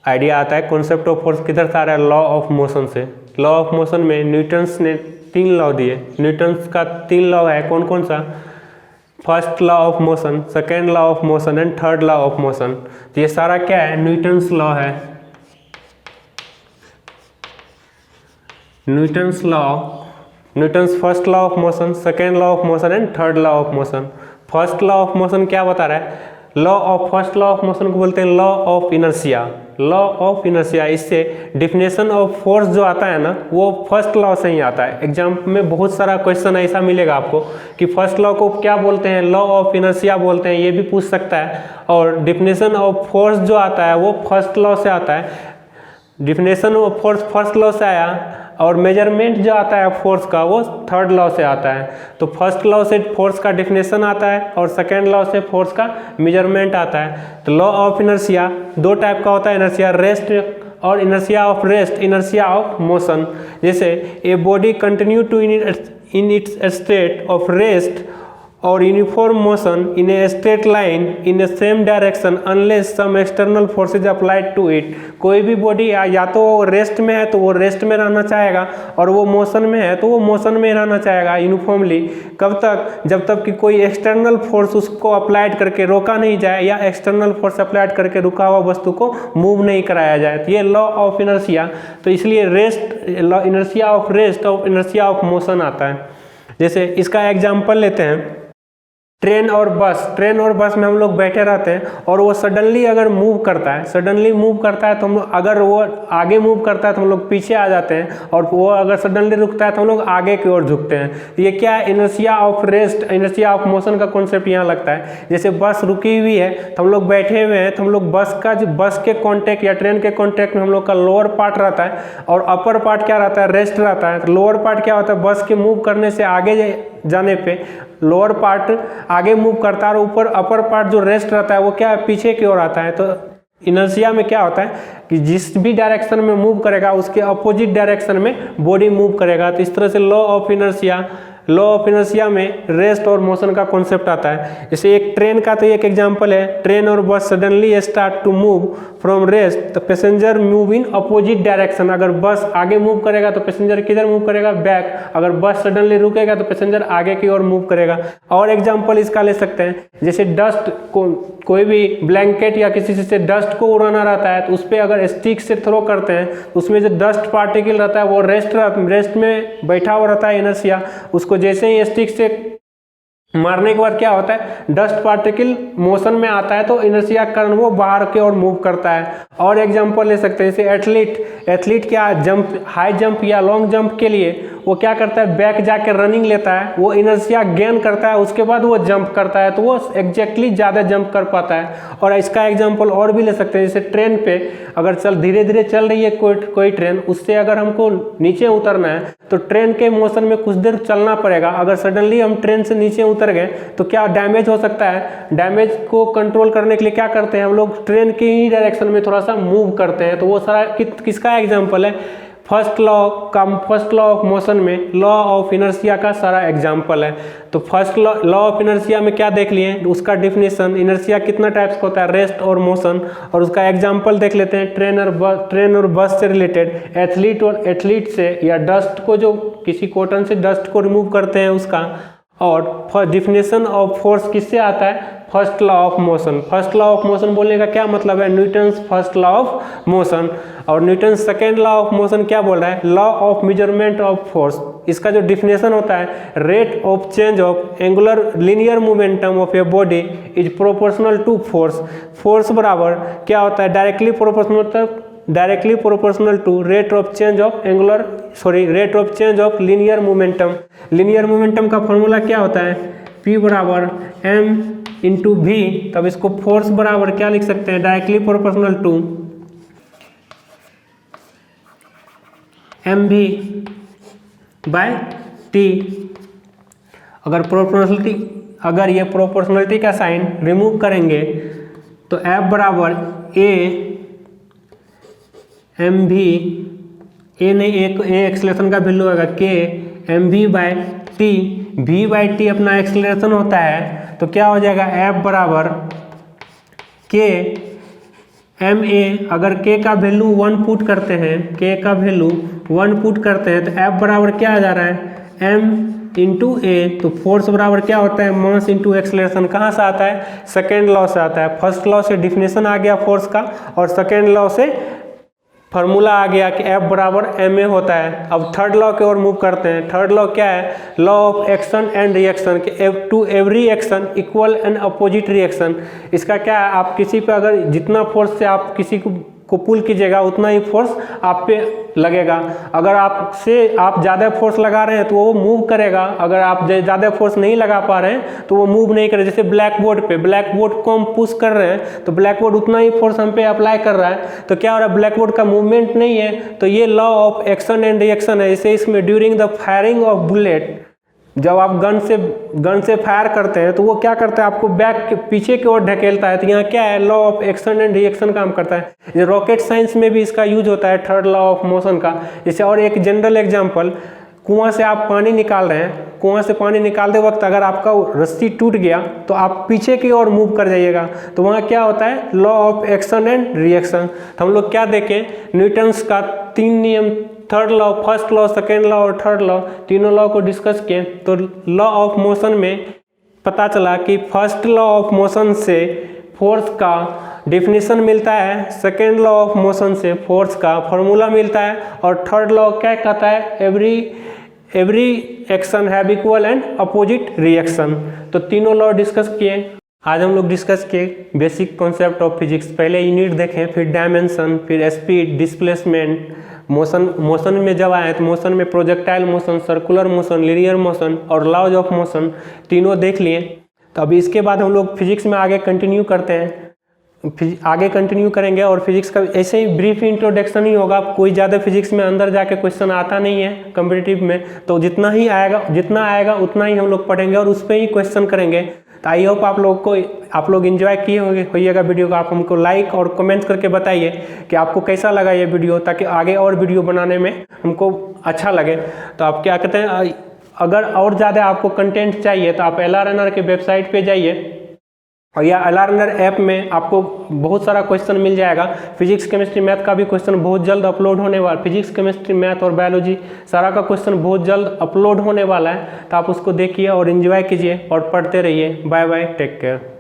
आइडिया आता है। कॉन्सेप्ट ऑफ फोर्स किधर से आ रहा है, लॉ ऑफ मोशन से। लॉ ऑफ मोशन में न्यूटन्स ने 3 लॉ दिए। न्यूटन्स का 3 लॉ है, कौन कौन सा, first law of motion, second law of motion and third law of motion. तो ये सारा क्या है, न्यूटन्स लॉ है। Newton's law, Newton's first law of motion, second law of motion and third law of motion. First law of motion क्या बता रहा है, law of first law of motion को बोलते हैं law of inertia. Law of inertia, इससे definition of force जो आता है ना वो फर्स्ट लॉ से ही आता है। एग्जाम में बहुत सारा क्वेश्चन ऐसा मिलेगा आपको कि फर्स्ट लॉ को क्या बोलते हैं, लॉ ऑफ इनर्शिया बोलते हैं, ये भी पूछ सकता है। और डिफिनेशन ऑफ फोर्स जो आता है वो फर्स्ट लॉ से आता है। Definition of force first law से आया, और मेजरमेंट जो आता है फोर्स का वो थर्ड लॉ से आता है। तो फर्स्ट लॉ से फोर्स का डिफिनेशन आता है और सेकेंड लॉ से फोर्स का मेजरमेंट आता है। तो लॉ ऑफ इनर्शिया 2 टाइप का होता है, इनर्शिया रेस्ट और inertia of rest, inertia of motion. जैसे a body continue to in its state of rest और uniform motion in a straight line in a same direction unless some external forces applied to it. कोई भी body या तो rest में है तो वो रेस्ट में रहना चाहेगा, और वो मोशन में है तो वो मोशन में रहना चाहेगा यूनिफॉर्मली। कब तक, जब तक कि कोई एक्सटर्नल फोर्स उसको अप्लाइड करके रोका नहीं जाए, या एक्सटर्नल फोर्स अप्लाइड करके रुका हुआ वस्तु को मूव नहीं कराया जाए। तो ये लॉ ऑफ इनर्शिया। तो इसलिए रेस्ट, इनर्शिया ऑफ रेस्ट और इनर्शिया ऑफ मोशन आता है। जैसे इसका एग्जाम्पल लेते हैं, ट्रेन और बस में हम लोग बैठे रहते हैं और वो सडनली अगर मूव करता है, तो हम लोग, अगर वो आगे मूव करता है तो हम लोग पीछे आ जाते हैं, और वो अगर सडनली रुकता है तो हम लोग आगे की ओर झुकते हैं। ये क्या है, inertia of rest, inertia of motion का कॉन्सेप्ट यहाँ लगता है। जैसे बस रुकी हुई है तो हम लोग बैठे हुए हैं, तो हम लोग बस के कॉन्टैक्ट या ट्रेन के कॉन्टैक्ट में हम लोग का लोअर पार्ट रहता है और अपर पार्ट क्या रहता है, रेस्ट रहता है। तो लोअर पार्ट क्या होता है, बस के मूव करने से आगे जाने पे लोअर पार्ट आगे मूव करता है, और ऊपर अपर पार्ट जो रेस्ट रहता है वो क्या है, पीछे की ओर आता है। तो इनर्शिया में क्या होता है कि जिस भी डायरेक्शन में मूव करेगा उसके अपोजिट डायरेक्शन में बॉडी मूव करेगा। तो इस तरह से लॉ ऑफ इनर्शिया में रेस्ट और मोशन का कॉन्सेप्ट आता है। जैसे एक ट्रेन का तो एक एग्जांपल है, ट्रेन और bus suddenly start to move from rest तो passenger move in opposite direction. अगर बस आगे मूव करेगा तो पैसेंजर किधर मूव करेगा, बैक। अगर बस सडनली रुकेगा तो पैसेंजर आगे की ओर मूव करेगा। और एग्जांपल इसका ले सकते हैं, जैसे डस्ट को, कोई भी ब्लैंकेट या किसी चीज़ से डस्ट को उड़ाना रहता है तो उस पर अगर स्टिक से थ्रो करते हैं तो उसमें जो डस्ट पार्टिकल रहता है वो रेस्ट में बैठा हुआ रहता है इनर्शिया। उसको जैसे ही स्टिक से मारने के बाद क्या होता है, डस्ट पार्टिकल मोशन में आता है तो इनर्शिया के कारण वो बाहर की ओर मूव करता है। और एग्जांपल ले सकते हैं, जैसे एथलीट क्या जंप, हाई जंप या लॉन्ग जंप के लिए वो क्या करता है, बैक जाके रनिंग लेता है, वो इनर्शिया गेन करता है, उसके बाद वो जंप करता है तो वो एग्जैक्टली ज़्यादा जंप कर पाता है। और इसका एग्जांपल और भी ले सकते हैं, जैसे ट्रेन पे अगर धीरे धीरे चल रही है कोई ट्रेन, उससे अगर हमको नीचे उतरना है तो ट्रेन के मोशन में कुछ देर चलना पड़ेगा। अगर सडनली हम ट्रेन से नीचे उतर गए तो क्या डैमेज हो सकता है। डैमेज को कंट्रोल करने के लिए क्या करते हैं हम लोग, ट्रेन की ही डायरेक्शन में थोड़ा सा मूव करते हैं। तो वो सारा किसका एग्जांपल है, फर्स्ट लॉ ऑफ मोशन में लॉ ऑफ इनर्शिया का सारा एग्जांपल है। तो फर्स्ट लॉ ऑफ इनर्शिया में क्या देख लिए, उसका डिफिनेशन, इनर्शिया कितना टाइप्स का होता है, रेस्ट और मोशन, और उसका एग्जांपल देख लेते हैं ट्रेन और बस से रिलेटेड, एथलीट से या डस्ट को, जो किसी कॉटन से डस्ट को रिमूव करते हैं उसका। और डिफिनेशन ऑफ फोर्स किससे आता है, first law of motion. First law of motion बोलने का क्या मतलब है, Newton's first law of motion. और Newton second law of motion क्या बोल रहा है, law of measurement of force. इसका जो डिफिनेशन होता है, rate of change of angular linear momentum of a body is proportional to force. Force बराबर क्या होता है, directly proportional to rate of change of linear momentum. Linear momentum का formula क्या होता है, P बराबर m इंटू V। तब इसको फोर्स बराबर क्या लिख सकते हैं, directly proportional to mv by t। अगर ये प्रोपोर्शनलिटी का साइन रिमूव करेंगे तो F बराबर a mv, ए नहीं, ए एक्सेलरेशन का वैल्यू होगा k mv by t। v by T अपना एक्सेलरेशन होता है तो क्या हो जाएगा, F बराबर k ma। अगर k का वैल्यू 1 पुट करते हैं, k का वैल्यू 1 पुट करते हैं तो F बराबर क्या आ जा रहा है, m इंटू ए। तो फोर्स बराबर क्या होता है, मास इंटू एक्सेलरेशन। कहाँ से आता है, सेकेंड लॉ से आता है। फर्स्ट लॉ से डिफिनेशन आ गया फोर्स का, और सेकेंड लॉ से फार्मूला आ गया कि F बराबर ma होता है। अब थर्ड लॉ की ओर मूव करते हैं। थर्ड लॉ क्या है, law of action and reaction के to every action equal and opposite reaction. इसका क्या है, आप किसी पे अगर जितना फोर्स से आप किसी को पुल कीजिएगा उतना ही फोर्स आप पे लगेगा। अगर आप ज़्यादा फोर्स लगा रहे हैं तो वो मूव करेगा, अगर आप ज़्यादा फोर्स नहीं लगा पा रहे हैं तो वो मूव नहीं करेगा। जैसे ब्लैक बोर्ड को हम पुश कर रहे हैं तो ब्लैक बोर्ड उतना ही फोर्स हम पे अप्लाई कर रहा है, तो क्या हो रहा है, ब्लैक बोर्ड का मूवमेंट नहीं है। तो ये law of action and reaction है। जैसे इसमें during the firing of bullet, जब आप गन से फायर करते हैं तो वो क्या करता है, आपको पीछे की ओर ढकेलता है। तो यहाँ क्या है, law of action and reaction काम करता है। ये रॉकेट साइंस में भी इसका यूज होता है, थर्ड लॉ ऑफ मोशन का। जैसे और एक जनरल एग्जांपल, कुआं से आप पानी निकाल रहे हैं, कुआं से पानी निकालते वक्त अगर आपका रस्सी टूट गया तो आप पीछे की ओर मूव कर जाइएगा, तो वहाँ क्या होता है, law of action and reaction. तो हम लोग क्या देखें, न्यूटन्स का 3 नियम, third law, first law, second law और थर्ड लॉ, तीनों लॉ को डिस्कस किए। तो लॉ ऑफ मोशन में पता चला कि फर्स्ट लॉ ऑफ मोशन से फोर्स का डिफिनीशन मिलता है, सेकेंड लॉ ऑफ मोशन से फोर्स का फॉर्मूला मिलता है, और थर्ड लॉ क्या कहता है, every action have equal and opposite reaction. तो तीनों लॉ डिस्कस किए। आज हम लोग डिस्कस किए बेसिक कॉन्सेप्ट ऑफ फिजिक्स। पहले यूनिट देखें, फिर डायमेंशन, फिर स्पीड, डिस्प्लेसमेंट, मोशन में जब आए तो मोशन में projectile motion, circular motion, linear motion और लॉज ऑफ मोशन तीनों देख लिए। तो अभी इसके बाद हम लोग फिजिक्स में आगे कंटिन्यू करते हैं, आगे कंटिन्यू करेंगे। और फिजिक्स का ऐसे ही ब्रीफ इंट्रोडक्शन ही होगा, कोई ज़्यादा फिजिक्स में अंदर जाके क्वेश्चन आता नहीं है कॉम्पिटिटिव में, तो जितना आएगा उतना ही हम लोग पढ़ेंगे और उस पर ही क्वेश्चन करेंगे। तो आई होप आप लोग एंजॉय किए होइएगा वीडियो को। आप हमको लाइक और कमेंट करके बताइए कि आपको कैसा लगा ये वीडियो, ताकि आगे और वीडियो बनाने में हमको अच्छा लगे। तो आप क्या कहते हैं, अगर और ज़्यादा आपको कंटेंट चाहिए तो आप LRNR के वेबसाइट पे जाइए और या लर्नर ऐप में आपको बहुत सारा क्वेश्चन मिल जाएगा। फिजिक्स केमिस्ट्री मैथ का भी क्वेश्चन बहुत जल्द अपलोड होने वाला, फिजिक्स केमिस्ट्री मैथ और बायोलॉजी सारा का क्वेश्चन बहुत जल्द अपलोड होने वाला है, तो आप उसको देखिए और एंजॉय कीजिए और पढ़ते रहिए। Bye bye, take care.